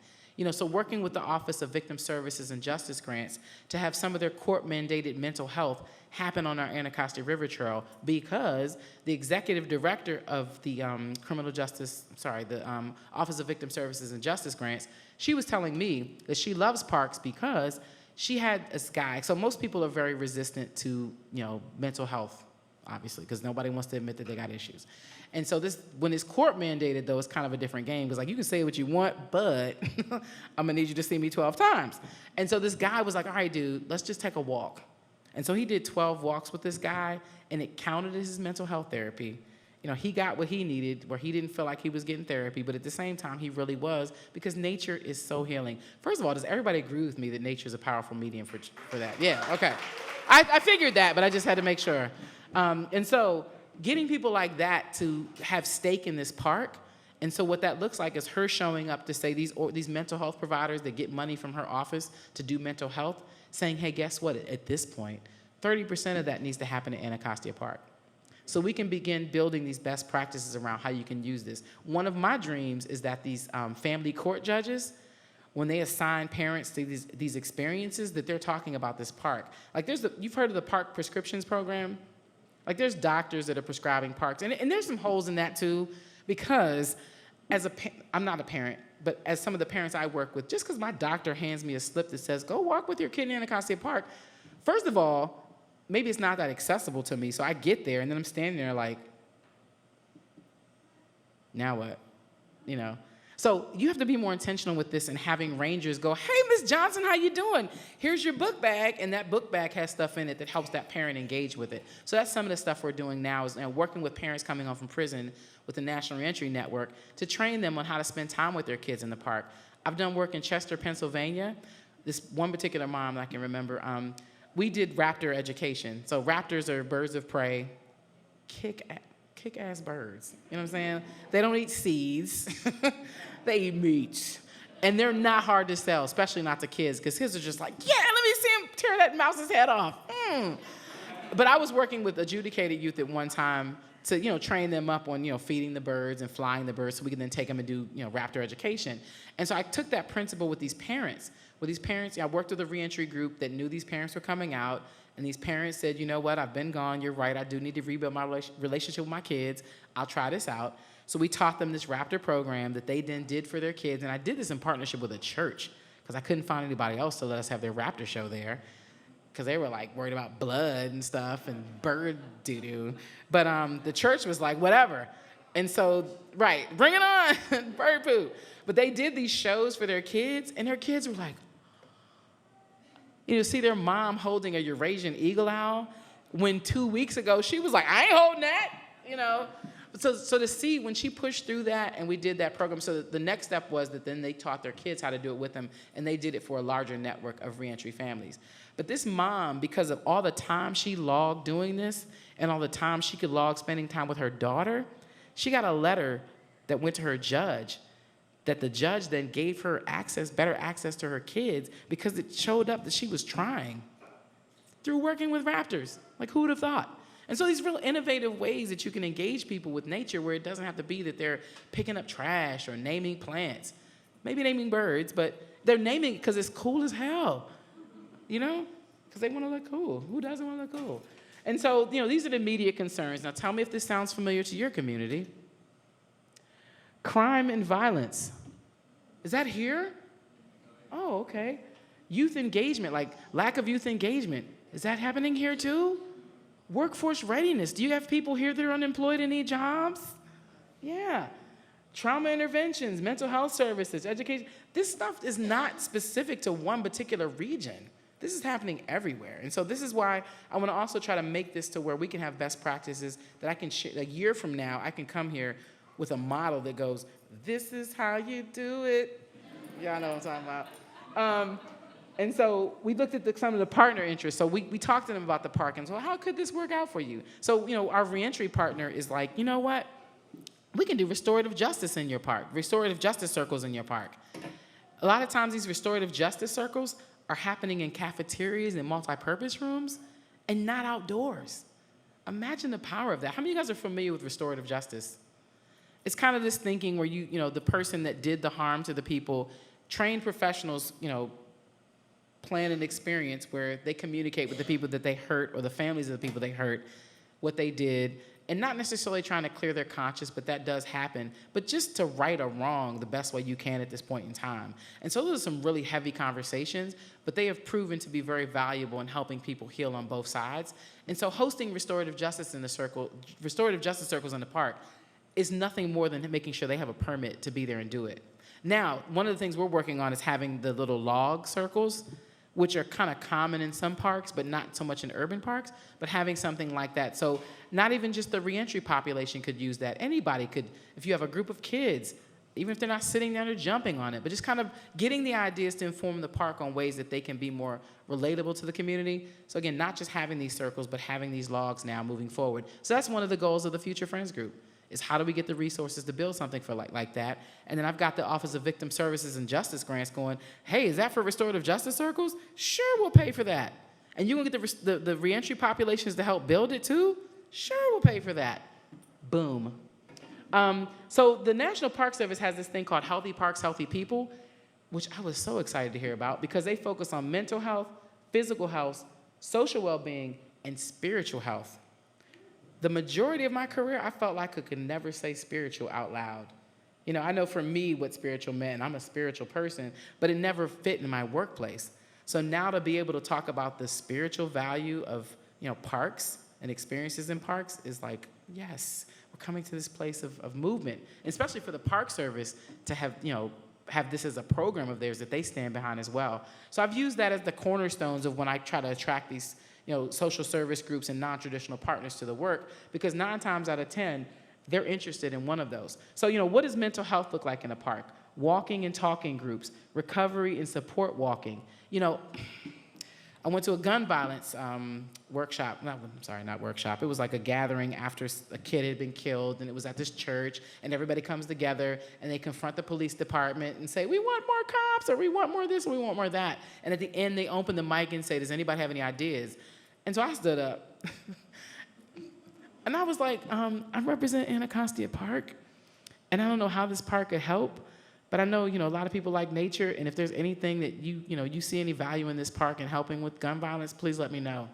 S1: So working with the Office of Victim Services and Justice Grants to have some of their court-mandated mental health happen on our Anacostia River Trail, because the executive director of the Office of Victim Services and Justice Grants, she was telling me that she loves parks because she had this guy. So most people are very resistant to, mental health, obviously, because nobody wants to admit that they got issues. And so when it's court mandated, though, it's kind of a different game, because you can say what you want, but I'm gonna need you to see me 12 times. And so this guy was like, all right, dude, let's just take a walk. And so he did 12 walks with this guy, and it counted as his mental health therapy. He got what he needed, where he didn't feel like he was getting therapy, but at the same time, he really was, because nature is so healing. First of all, does everybody agree with me that nature is a powerful medium for that? Yeah, okay. I figured that, but I just had to make sure. And so getting people like that to have stake in this park, and so what that looks like is her showing up to say these mental health providers that get money from her office to do mental health, saying, hey, guess what? At this point, 30% of that needs to happen at Anacostia Park. So we can begin building these best practices around how you can use this. One of my dreams is that these family court judges, when they assign parents to these experiences, that they're talking about this park. Like you've heard of the park prescriptions program? Like there's doctors that are prescribing parks. And there's some holes in that too, because I'm not a parent, but as some of the parents I work with, just because my doctor hands me a slip that says, go walk with your kid in Anacostia Park, first of all, maybe it's not that accessible to me. So I get there, and then I'm standing there like, now what? So you have to be more intentional with this and having rangers go, hey, Miss Johnson, how you doing? Here's your book bag, and that book bag has stuff in it that helps that parent engage with it. So that's some of the stuff we're doing now, is working with parents coming home from prison with the National Reentry Network to train them on how to spend time with their kids in the park. I've done work in Chester, Pennsylvania. This one particular mom I can remember, we did raptor education. So raptors are birds of prey, kick-ass birds. You know what I'm saying? They don't eat seeds. They eat meat. And they're not hard to sell, especially not to kids, because kids are just like, yeah, let me see him tear that mouse's head off. But I was working with adjudicated youth at one time to, train them up on, feeding the birds and flying the birds so we can then take them and do, raptor education. And so I took that principle with these parents. I worked with a reentry group that knew these parents were coming out, and these parents said, you know what, I've been gone, you're right, I do need to rebuild my relationship with my kids. I'll try this out. So we taught them this raptor program that they then did for their kids, and I did this in partnership with a church because I couldn't find anybody else to let us have their raptor show there, because they were like worried about blood and stuff and bird doo-doo. But the church was like, whatever. And so, right, bring it on, bird poo. But they did these shows for their kids, and their kids were like, see their mom holding a Eurasian eagle owl when 2 weeks ago she was like, I ain't holding that, So to see when she pushed through that and we did that program, so the next step was that then they taught their kids how to do it with them, and they did it for a larger network of reentry families. But this mom, because of all the time she logged doing this and all the time she could log spending time with her daughter, she got a letter that went to her judge that the judge then gave her better access to her kids because it showed up that she was trying through working with raptors. Like, who would have thought? And so these real innovative ways that you can engage people with nature where it doesn't have to be that they're picking up trash or naming plants, maybe naming birds, but they're naming it because it's cool as hell, because they want to look cool. Who doesn't want to look cool? And so, these are the immediate concerns. Now, tell me if this sounds familiar to your community. Crime and violence. Is that here? Oh, okay. Youth engagement, like lack of youth engagement. Is that happening here too? Workforce readiness. Do you have people here that are unemployed and need jobs? Yeah. Trauma interventions, mental health services, education. This stuff is not specific to one particular region. This is happening everywhere. And so this is why I want to also try to make this to where we can have best practices that I can share. A year from now, I can come here with a model that goes, this is how you do it. Y'all know what I'm talking about. And so we looked at some of the partner interests. So we talked to them about the park, and so how could this work out for you? So, our reentry partner is like, you know what? We can do restorative justice in your park, restorative justice circles in your park. A lot of times these restorative justice circles are happening in cafeterias and multi-purpose rooms and not outdoors. Imagine the power of that. How many of you guys are familiar with restorative justice? It's kind of this thinking where the person that did the harm to the people, trained professionals, plan an experience where they communicate with the people that they hurt or the families of the people they hurt, what they did, and not necessarily trying to clear their conscience, but that does happen, but just to right a wrong the best way you can at this point in time. And so those are some really heavy conversations, but they have proven to be very valuable in helping people heal on both sides. And so hosting restorative justice circles in the park is nothing more than making sure they have a permit to be there and do it. Now, one of the things we're working on is having the little log circles, which are kind of common in some parks, but not so much in urban parks, but having something like that. So not even just the reentry population could use that. Anybody could, if you have a group of kids, even if they're not sitting down or jumping on it, but just kind of getting the ideas to inform the park on ways that they can be more relatable to the community. So again, not just having these circles, but having these logs now moving forward. So that's one of the goals of the Future Friends Group, is how do we get the resources to build something for like that? And then I've got the Office of Victim Services and Justice grants going, hey, is that for restorative justice circles? Sure, we'll pay for that. And you want to get the reentry populations to help build it too? Sure, we'll pay for that. Boom. So the National Park Service has this thing called Healthy Parks, Healthy People, which I was so excited to hear about because they focus on mental health, physical health, social well-being, and spiritual health. The majority of my career, I felt like I could never say spiritual out loud. I know for me what spiritual meant, and I'm a spiritual person, but it never fit in my workplace. So now to be able to talk about the spiritual value of, parks and experiences in parks is like, yes, we're coming to this place of movement, especially for the Park Service to have, have this as a program of theirs that they stand behind as well. So I've used that as the cornerstones of when I try to attract these social service groups and non-traditional partners to the work, because 9 times out of 10, they're interested in one of those. So, what does mental health look like in a park? Walking and talking groups, recovery and support walking. I went to a gun violence workshop. Not workshop. It was like a gathering after a kid had been killed, and it was at this church, and everybody comes together, and they confront the police department and say, we want more cops, or we want more this, or we want more that. And at the end, they open the mic and say, does anybody have any ideas? And so I stood up. And I was like, I represent Anacostia Park, and I don't know how this park could help, but I know, a lot of people like nature, and if there's anything that you see any value in this park and helping with gun violence, please let me know.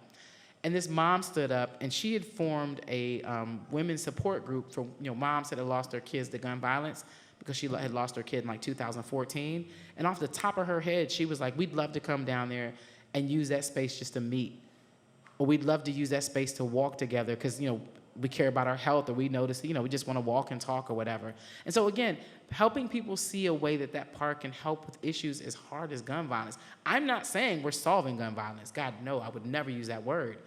S1: And this mom stood up, and she had formed a women's support group for moms that had lost their kids to gun violence, because she had lost her kid in like 2014. And off the top of her head, she was like, we'd love to come down there and use that space just to meet. Or we'd love to use that space to walk together because, we care about our health, or we notice, we just want to walk and talk or whatever. And so again, helping people see a way that that park can help with issues as hard as gun violence. I'm not saying we're solving gun violence. God, no, I would never use that word.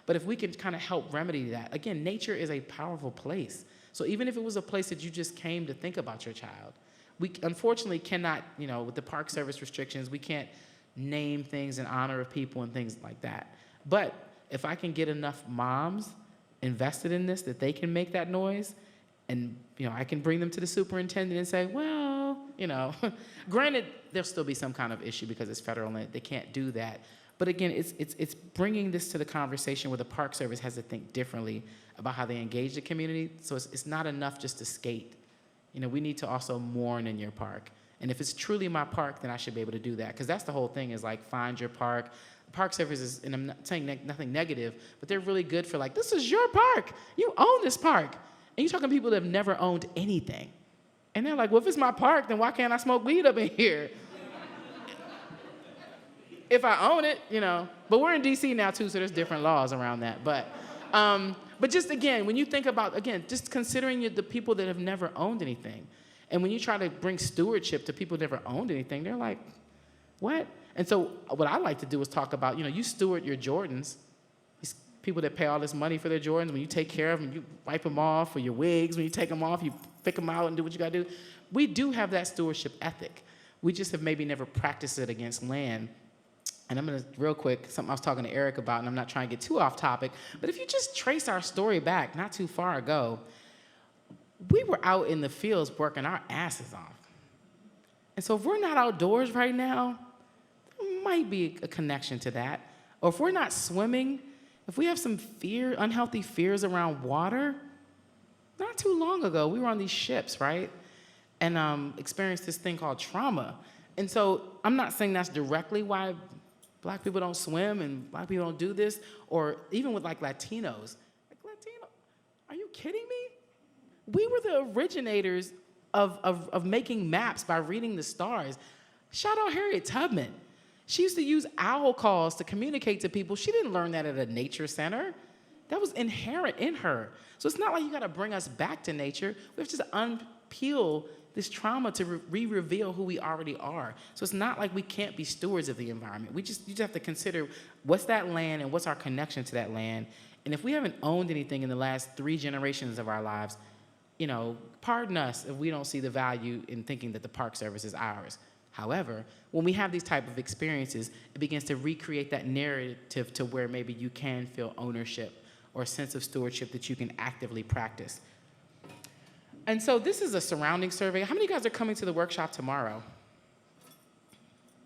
S1: But if we can kind of help remedy that, again, nature is a powerful place. So even if it was a place that you just came to think about your child, we unfortunately cannot, with the Park Service restrictions, we can't name things in honor of people and things like that. But if I can get enough moms invested in this, that they can make that noise, and I can bring them to the superintendent and say, well, granted, there'll still be some kind of issue because it's federal and they can't do that. But again, it's bringing this to the conversation where the Park Service has to think differently about how they engage the community. So it's not enough just to skate. We need to also mourn in your park. And if it's truly my park, then I should be able to do that. Because that's the whole thing, is like, find your park. The Park Service is, and I'm not saying nothing negative, but they're really good for like, this is your park. You own this park. And you're talking to people that have never owned anything. And they're like, well, if it's my park, then why can't I smoke weed up in here? If I own it, But we're in D.C. now, too, so there's different laws around that. But just, again, when you think about, again, just considering the people that have never owned anything. And when you try to bring stewardship to people that never owned anything, they're like, what? And so what I like to do is talk about, you steward your Jordans. These people that pay all this money for their Jordans, when you take care of them, you wipe them off, or your wigs, when you take them off, you pick them out and do what you got to do. We do have that stewardship ethic. We just have maybe never practiced it against land. And I'm going to, real quick, something I was talking to Eric about, and I'm not trying to get too off topic, but if you just trace our story back not too far ago, we were out in the fields working our asses off. And so if we're not outdoors right now, there might be a connection to that. Or if we're not swimming, if we have some unhealthy fears around water, not too long ago, we were on these ships, right? And experienced this thing called trauma. And so I'm not saying that's directly why Black people don't swim and Black people don't do this, or even with like Latinos. Like, Latino, are you kidding me? We were the originators of making maps by reading the stars. Shout out Harriet Tubman. She used to use owl calls to communicate to people. She didn't learn that at a nature center. That was inherent in her. So it's not like you got to bring us back to nature. We have to just unpeel this trauma to re-reveal who we already are. So it's not like we can't be stewards of the environment. You just have to consider what's that land and what's our connection to that land. And if we haven't owned anything in the last 3 generations of our lives, pardon us if we don't see the value in thinking that the Park Service is ours. However, when we have these type of experiences, it begins to recreate that narrative to where maybe you can feel ownership or a sense of stewardship that you can actively practice. And so this is a surrounding survey. How many of you guys are coming to the workshop tomorrow?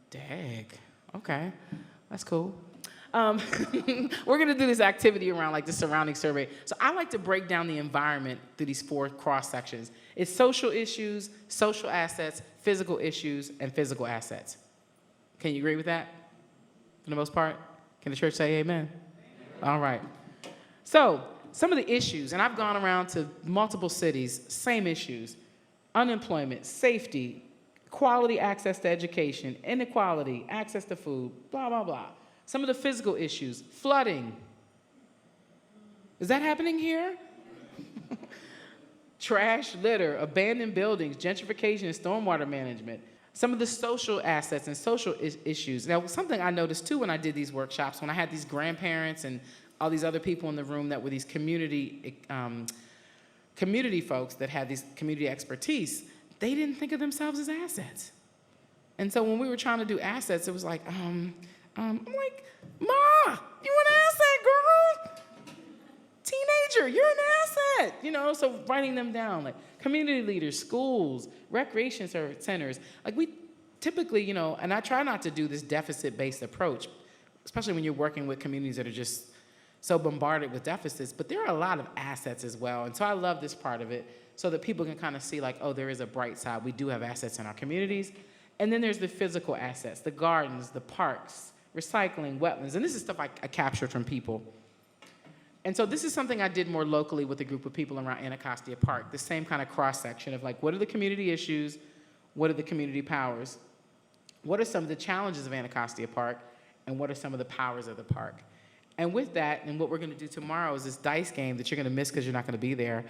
S1: Dang, okay, that's cool. We're gonna do this activity around like the surrounding survey. So I like to break down the environment through these 4 cross sections. It's social issues, social assets, physical issues, and physical assets. Can you agree with that? For the most part? Can the church say amen? All right. So some of the issues, and I've gone around to multiple cities, same issues: unemployment, safety, quality access to education, inequality, access to food, blah, blah, blah. Some of the physical issues: flooding. Is that happening here? Trash, litter, abandoned buildings, gentrification, and stormwater management. Some of the social assets and social issues. Now, something I noticed too when I did these workshops, when I had these grandparents and all these other people in the room that were these community folks that had this community expertise, they didn't think of themselves as assets. And so when we were trying to do assets, it was like, I'm like, Ma, you an asset, girl. Teenager, you're an asset. So writing them down, like community leaders, schools, recreation centers. Like we typically, and I try not to do this deficit-based approach, especially when you're working with communities that are just so bombarded with deficits, but there are a lot of assets as well. And so I love this part of it so that people can kind of see like, oh, there is a bright side. We do have assets in our communities. And then there's the physical assets, the gardens, the parks, recycling, wetlands. And this is stuff I captured from people. And so this is something I did more locally with a group of people around Anacostia Park, the same kind of cross-section of like, what are the community issues? What are the community powers? What are some of the challenges of Anacostia Park? And what are some of the powers of the park? And with that, and what we're gonna do tomorrow is this dice game that you're gonna miss because you're not gonna be there.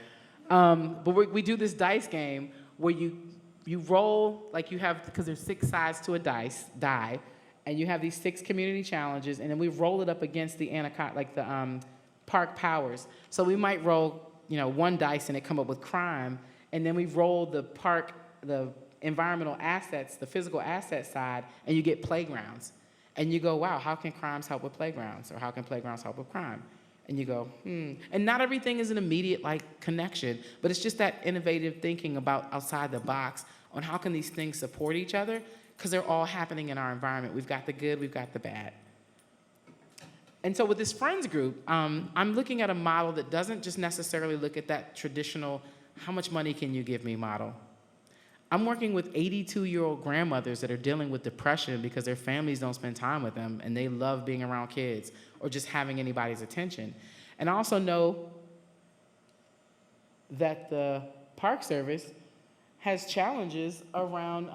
S1: But we do this dice game where you roll, like you have, because there's 6 sides to a die, and you have these 6 community challenges, and then we roll it up against the park powers. So we might roll, 1 dice and it come up with crime, and then we roll the environmental assets, the physical asset side, and you get playgrounds. And you go, wow, how can crimes help with playgrounds? Or how can playgrounds help with crime? And you go, And not everything is an immediate connection, but it's just that innovative thinking about outside the box on how can these things support each other, because they're all happening in our environment. We've got the good, we've got the bad. And so with this friends group, I'm looking at a model that doesn't just necessarily look at that traditional, how much money can you give me model. I'm working with 82-year-old grandmothers that are dealing with depression because their families don't spend time with them and they love being around kids or just having anybody's attention. And I also know that the Park Service has challenges around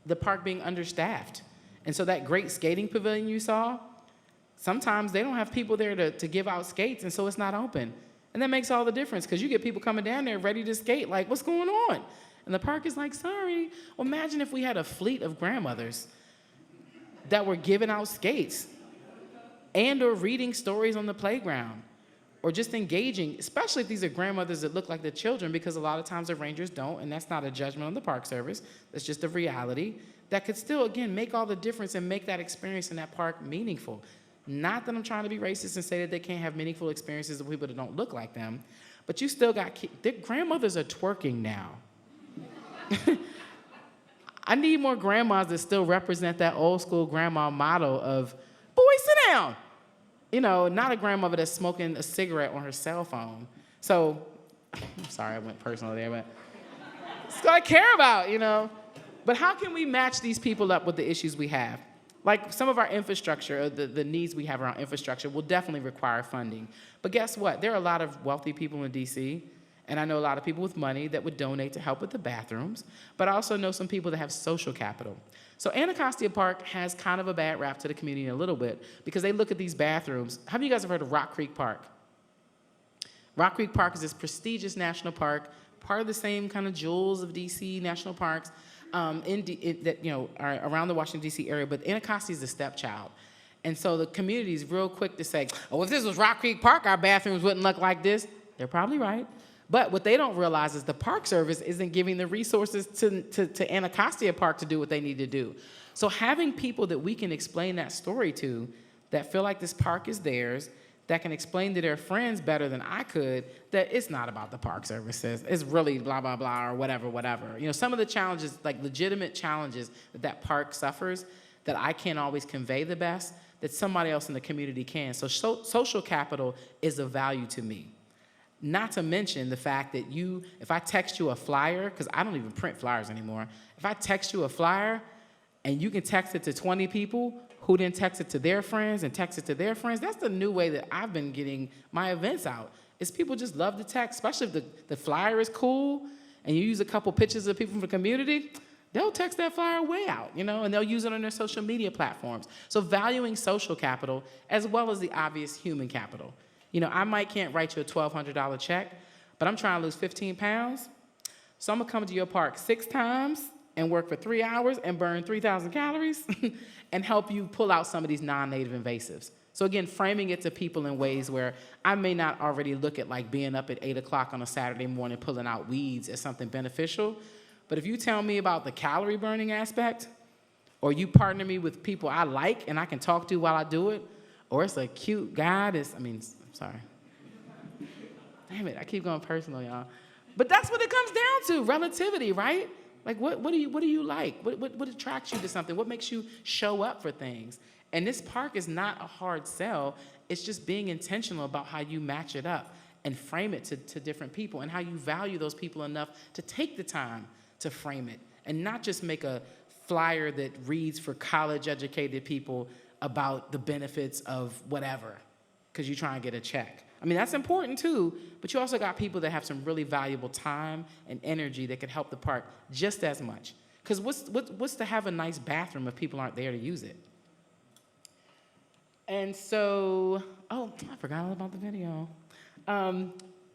S1: the park being understaffed. And so that great skating pavilion you saw, sometimes they don't have people there to give out skates, and so it's not open. And that makes all the difference, because you get people coming down there ready to skate, like, what's going on? And the park is like, sorry. Well, imagine if we had a fleet of grandmothers that were giving out skates and or reading stories on the playground or just engaging, especially if these are grandmothers that look like the children, because a lot of times the rangers don't, and that's not a judgment on the Park Service. That's just a reality that could still, again, make all the difference and make that experience in that park meaningful. Not that I'm trying to be racist and say that they can't have meaningful experiences with people that don't look like them, but you still got their grandmothers are twerking now. I need more grandmas that still represent that old school grandma model of, boy, sit down. Not a grandmother that's smoking a cigarette on her cell phone. So, I'm sorry I went personal there, but it's what I care about, But how can we match these people up with the issues we have? Like some of our infrastructure, the needs we have around infrastructure will definitely require funding. But guess what? There are a lot of wealthy people in DC, and I know a lot of people with money that would donate to help with the bathrooms, but I also know some people that have social capital. So Anacostia Park has kind of a bad rap to the community a little bit because they look at these bathrooms. Have you guys ever heard of Rock Creek Park? Rock Creek Park is this prestigious national park, part of the same kind of jewels of DC national parks. That are around the Washington, D.C. area, but Anacostia is the stepchild. And so the community is real quick to say, oh, if this was Rock Creek Park, our bathrooms wouldn't look like this. They're probably right. But what they don't realize is the Park Service isn't giving the resources to Anacostia Park to do what they need to do. So having people that we can explain that story to, that feel like this park is theirs, that can explain to their friends better than I could that it's not about the Park Services. It's really blah, blah, blah, or whatever. Some of the challenges, like legitimate challenges that park suffers that I can't always convey the best, that somebody else in the community can. So social capital is of value to me. Not to mention the fact that if I text you a flyer, because I don't even print flyers anymore, if I text you a flyer and you can text it to 20 people, who then text it to their friends and text it to their friends. That's the new way that I've been getting my events out, is people just love to text, especially if the flyer is cool and you use a couple pictures of people from the community, they'll text that flyer way out, and they'll use it on their social media platforms. So valuing social capital as well as the obvious human capital. I can't write you a $1,200 check, but I'm trying to lose 15 pounds. So I'm gonna come to your park 6 times and work for 3 hours and burn 3,000 calories and help you pull out some of these non-native invasives. So again, framing it to people in ways where I may not already look at like being up at 8 o'clock on a Saturday morning pulling out weeds as something beneficial. But if you tell me about the calorie burning aspect, or you partner me with people I like and I can talk to while I do it, or it's a cute guy sorry. Damn it, I keep going personal, y'all. But that's what it comes down to, relativity, right? Like, what do you like? What attracts you to something? What makes you show up for things? And this park is not a hard sell. It's just being intentional about how you match it up and frame it to different people, and how you value those people enough to take the time to frame it and not just make a flyer that reads for college-educated people about the benefits of whatever because you try and get a check. I mean, that's important too, but you also got people that have some really valuable time and energy that could help the park just as much. Because what's to have a nice bathroom if people aren't there to use it? And so, oh, I forgot all about the video.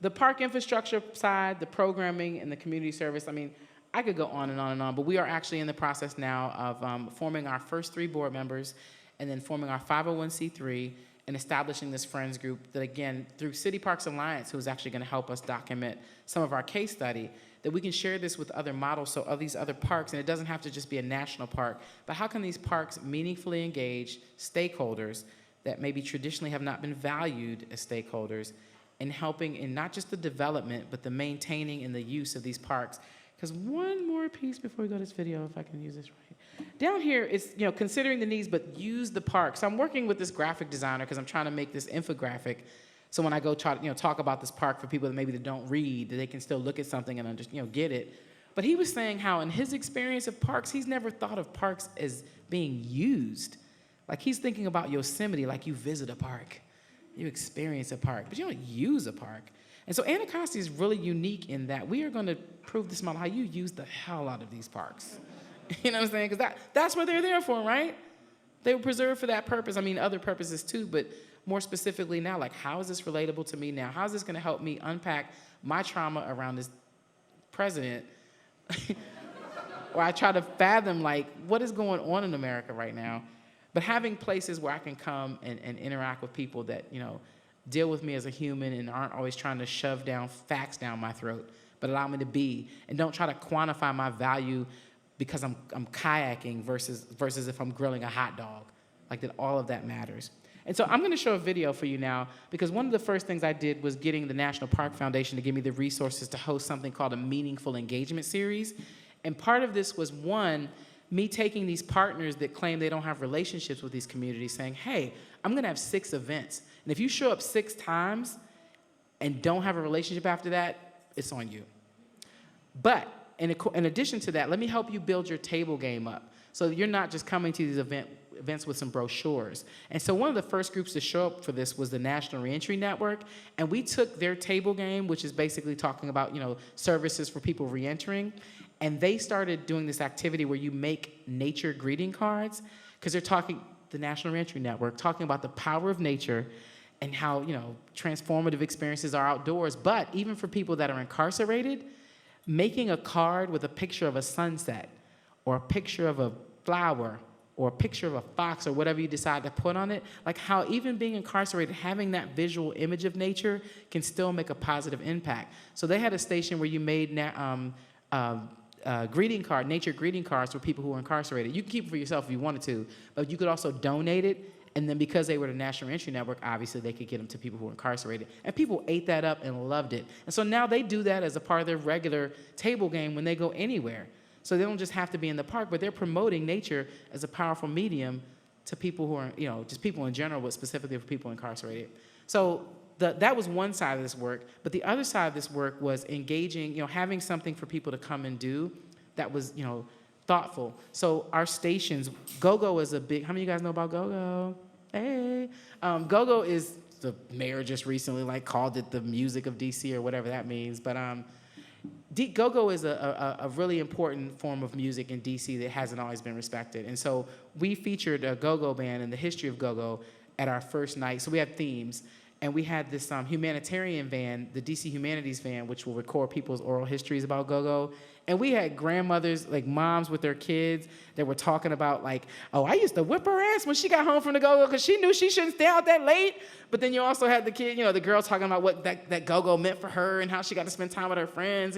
S1: The park infrastructure side, the programming, and the community service, I mean, I could go on and on and on, but we are actually in the process now of forming our first 3 board members and then forming our 501c3 and establishing this friends group that, again, through City Parks Alliance, who's actually going to help us document some of our case study, that we can share this with other models, so of these other parks, and it doesn't have to just be a national park, but how can these parks meaningfully engage stakeholders that maybe traditionally have not been valued as stakeholders in helping in not just the development, but the maintaining and the use of these parks. Because one more piece before we go to this video, if I can use this right. Down here is, considering the needs, but use the park. So I'm working with this graphic designer because I'm trying to make this infographic. So when I go try to, talk about this park for people that maybe that don't read, that they can still look at something and get it. But he was saying how in his experience of parks, he's never thought of parks as being used. Like he's thinking about Yosemite, like you visit a park, you experience a park, but you don't use a park. And so Anacostia is really unique in that we are going to prove this model how you use the hell out of these parks. You know what I'm saying? Because that's what they're there for, right? They were preserved for that purpose. I mean, other purposes too, but more specifically now, like how is this relatable to me now? How is this going to help me unpack my trauma around this president? Or I try to fathom, like, what is going on in America right now? But having places where I can come and interact with people that, deal with me as a human and aren't always trying to shove down facts down my throat, but allow me to be, and don't try to quantify my value because I'm kayaking versus if I'm grilling a hot dog. Like that all of that matters. And so I'm going to show a video for you now because one of the first things I did was getting the National Park Foundation to give me the resources to host something called a Meaningful Engagement Series. And part of this was, one, me taking these partners that claim they don't have relationships with these communities saying, hey, I'm going to have 6 events. And if you show up 6 times and don't have a relationship after that, it's on you. But in addition to that, let me help you build your table game up so that you're not just coming to these events with some brochures. And so one of the first groups to show up for this was the National Reentry Network. And we took their table game, which is basically talking about, services for people reentering. And they started doing this activity where you make nature greeting cards because they're talking, the National Reentry Network, talking about the power of nature and how, transformative experiences are outdoors. But even for people that are incarcerated, making a card with a picture of a sunset or a picture of a flower or a picture of a fox or whatever you decide to put on it, like how even being incarcerated, having that visual image of nature can still make a positive impact. So they had a station where you made nature greeting cards for people who are incarcerated. You can keep them for yourself if you wanted to, but you could also donate it. And then because they were the National Reentry Network, obviously they could get them to people who were incarcerated. And people ate that up and loved it. And so now they do that as a part of their regular table game when they go anywhere. So they don't just have to be in the park, but they're promoting nature as a powerful medium to people who are, just people in general, but specifically for people incarcerated. So that was one side of this work. But the other side of this work was engaging, having something for people to come and do that was, thoughtful. So our stations, GoGo is a big, how many of you guys know about GoGo? Hey. GoGo is, the mayor just recently called it the music of DC or whatever that means. But GoGo is a really important form of music in DC that hasn't always been respected. And so we featured a GoGo band and the history of GoGo at our first night. So we had themes. And we had this humanitarian van, the DC Humanities van, which will record people's oral histories about GoGo. And we had grandmothers, moms with their kids that were talking about oh, I used to whip her ass when she got home from the GoGo because she knew she shouldn't stay out that late. But then you also had the kid, the girl talking about what that GoGo meant for her and how she got to spend time with her friends,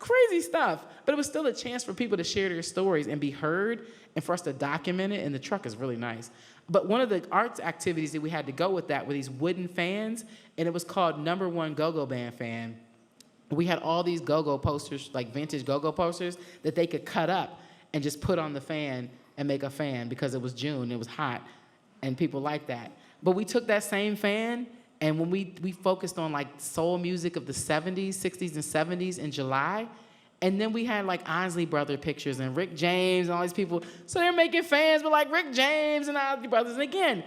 S1: crazy stuff. But it was still a chance for people to share their stories and be heard and for us to document it. And the truck is really nice. But one of the arts activities that we had to go with that were these wooden fans, and it was called Number One Go-Go Band Fan. We had all these go-go posters, like vintage go-go posters, that they could cut up and just put on the fan and make a fan because it was June, it was hot, and people liked that. But we took that same fan, and when we focused on like soul music of the 70s, 60s, and 70s in July, and then we had like Isley Brother pictures and Rick James and all these people. So they're making fans with like Rick James and Isley Brothers. And again,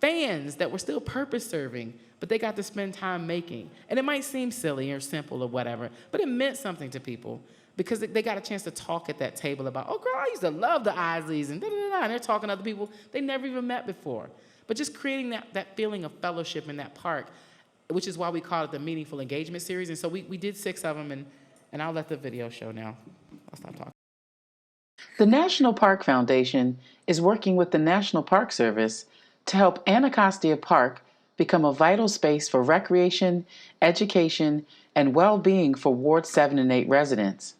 S1: fans that were still purpose serving, but they got to spend time making. And it might seem silly or simple or whatever, but it meant something to people because they got a chance to talk at that table about, oh girl, I used to love the Isleys and da-da-da-da. And they're talking to other people they never even met before. But just creating that feeling of fellowship in that park, which is why we call it the Meaningful Engagement Series. And so we did 6 of them, and I'll let the video show now. I'll stop talking.
S2: The National Park Foundation is working with the National Park Service to help Anacostia Park become a vital space for recreation, education, and well-being for Ward 7 and 8 residents.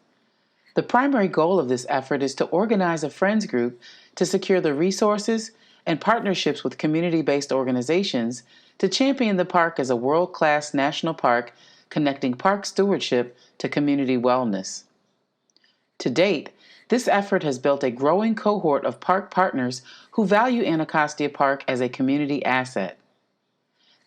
S2: The primary goal of this effort is to organize a friends group to secure the resources and partnerships with community-based organizations to champion the park as a world-class national park connecting park stewardship to community wellness. To date, this effort has built a growing cohort of park partners who value Anacostia Park as a community asset.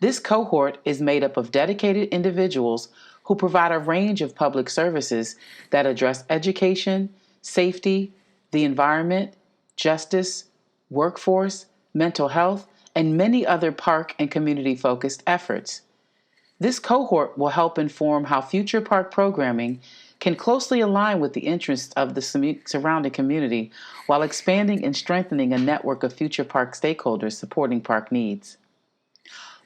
S2: This cohort is made up of dedicated individuals who provide a range of public services that address education, safety, the environment, justice, workforce, mental health, and many other park and community-focused efforts. This cohort will help inform how future park programming can closely align with the interests of the surrounding community while expanding and strengthening a network of future park stakeholders supporting park needs.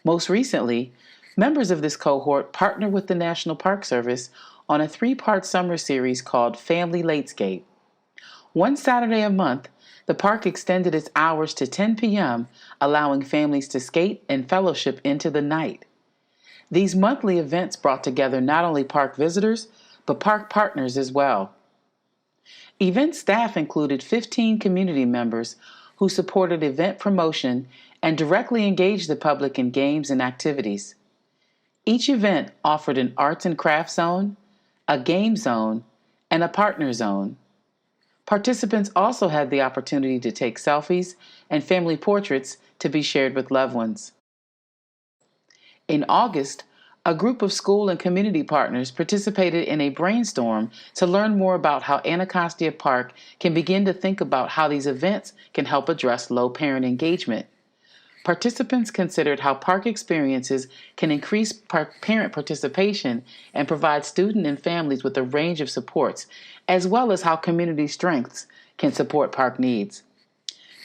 S2: Most recently, members of this cohort partner with the National Park Service on a 3-part summer series called Family Latescape. One Saturday a month, the park extended its hours to 10 p.m., allowing families to skate and fellowship into the night. These monthly events brought together not only park visitors, but park partners as well. Event staff included 15 community members who supported event promotion and directly engaged the public in games and activities. Each event offered an arts and crafts zone, a game zone, and a partner zone. Participants also had the opportunity to take selfies and family portraits to be shared with loved ones. In August, a group of school and community partners participated in a brainstorm to learn more about how Anacostia Park can begin to think about how these events can help address low parent engagement. Participants considered how park experiences can increase parent participation and provide students and families with a range of supports, as well as how community strengths can support park needs.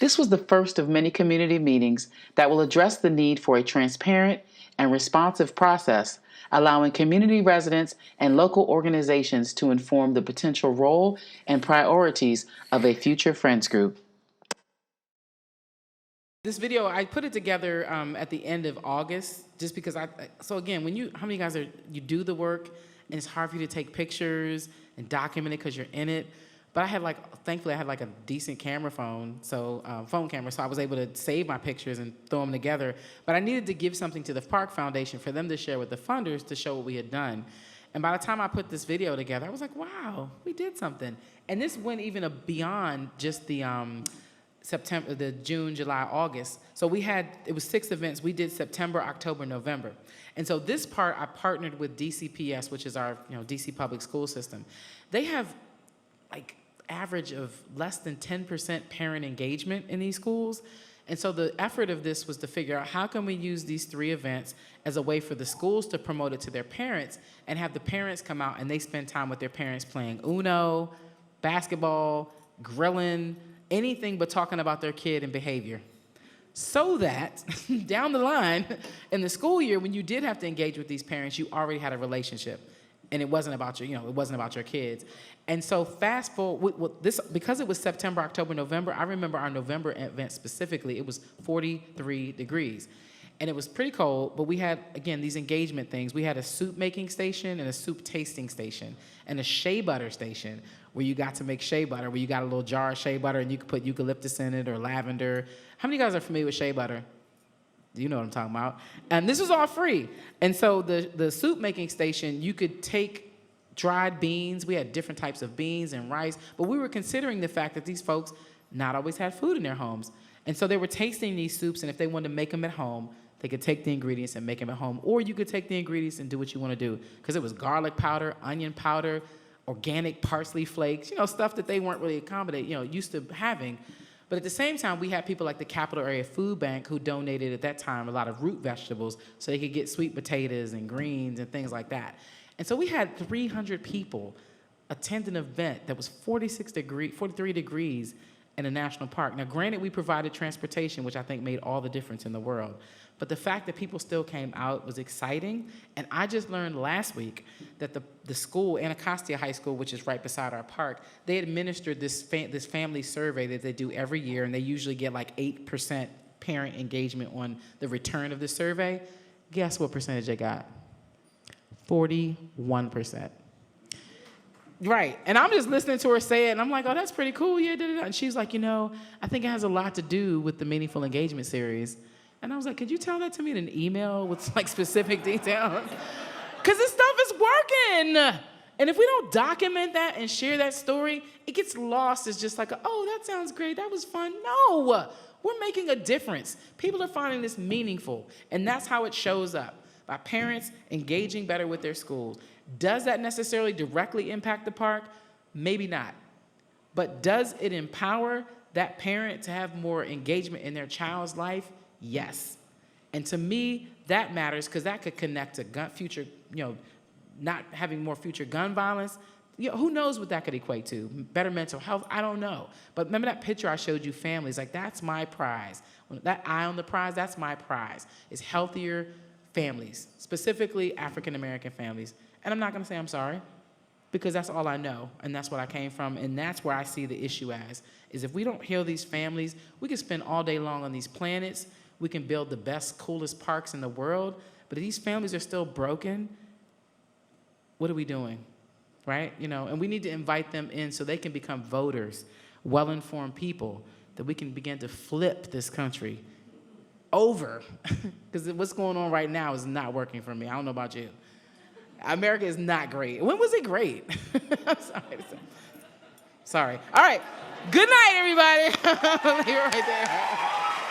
S2: This was the first of many community meetings that will address the need for a transparent and responsive process, allowing community residents and local organizations to inform the potential role and priorities of a future friends group.
S1: This video, I put it together at the end of August, just because so again, how many guys you do the work, and it's hard for you to take pictures and document it because you're in it. But thankfully I had like a decent phone camera, so I was able to save my pictures and throw them together. But I needed to give something to the Park Foundation for them to share with the funders to show what we had done. And by the time I put this video together, I was like, wow, we did something. And this went even beyond just the June, July, August. So it was 6 events. We did September, October, November. And so this part, I partnered with DCPS, which is our DC public school system. They have like average of less than 10% parent engagement in these schools. And so the effort of this was to figure out how can we use these 3 events as a way for the schools to promote it to their parents and have the parents come out and they spend time with their parents playing Uno, basketball, grilling, anything but talking about their kid and behavior. So that down the line in the school year, when you did have to engage with these parents, you already had a relationship. And it wasn't about your kids. And so fast forward, because it was September, October, November, I remember our November event specifically, it was 43 degrees. And it was pretty cold, but we had, again, these engagement things. We had a soup making station and a soup tasting station and a shea butter station where you got to make shea butter, where you got a little jar of shea butter and you could put eucalyptus in it or lavender. How many of you guys are familiar with shea butter? You know what I'm talking about. And this was all free. And so the soup making station, you could take dried beans. We had different types of beans and rice. But we were considering the fact that these folks not always had food in their homes. And so they were tasting these soups, and if they wanted to make them at home, they could take the ingredients and make them at home. Or you could take the ingredients and do what you want to do. Because it was garlic powder, onion powder, organic parsley flakes, stuff that they weren't really used to having. But at the same time, we had people like the Capital Area Food Bank who donated at that time a lot of root vegetables so they could get sweet potatoes and greens and things like that. And so we had 300 people attend an event that was 43 degrees in a national park. Now, granted, we provided transportation, which I think made all the difference in the world. But the fact that people still came out was exciting. And I just learned last week that the school, Anacostia High School, which is right beside our park, they administered this family survey that they do every year, and they usually get like 8% parent engagement on the return of the survey. Guess what percentage they got? 41%. Right. And I'm just listening to her say it, and I'm like, oh, that's pretty cool. Yeah, da-da-da. And she's like, I think it has a lot to do with the Meaningful Engagement series. And I was like, could you tell that to me in an email with like specific details? Because this stuff is working. And if we don't document that and share that story, it gets lost as just like, oh, that sounds great. That was fun. No, we're making a difference. People are finding this meaningful. And that's how it shows up, by parents engaging better with their schools. Does that necessarily directly impact the park? Maybe not. But does it empower that parent to have more engagement in their child's life? Yes. And to me, that matters because that could connect to future, not having more future gun violence. Who knows what that could equate to? Better mental health? I don't know. But remember that picture I showed you, families? Like, that's my prize. That eye on the prize, that's my prize. It's healthier families, specifically African-American families. And I'm not going to say I'm sorry, because that's all I know, and that's what I came from, and that's where I see the issue as, is if we don't heal these families, we can spend all day long on these planets, we can build the best, coolest parks in the world, but if these families are still broken, what are we doing, right? And we need to invite them in so they can become voters, well-informed people, that we can begin to flip this country over, because what's going on right now is not working for me. I don't know about you. America is not great. When was it great? I'm sorry. All right. Good night, everybody. You're right there.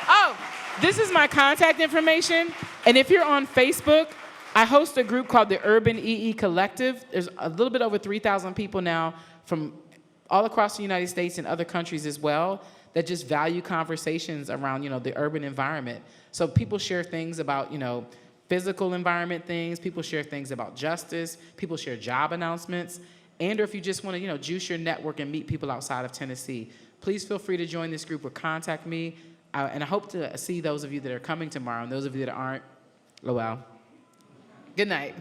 S1: Oh, this is my contact information. And if you're on Facebook, I host a group called the Urban EE Collective. There's a little bit over 3,000 people now from all across the United States and other countries as well that just value conversations around, the urban environment. So people share things about, physical environment things, people share things about justice, people share job announcements, and or if you just want to, juice your network and meet people outside of Tennessee, please feel free to join this group or contact me. And I hope to see those of you that are coming tomorrow, and those of you that aren't, oh well. Good night.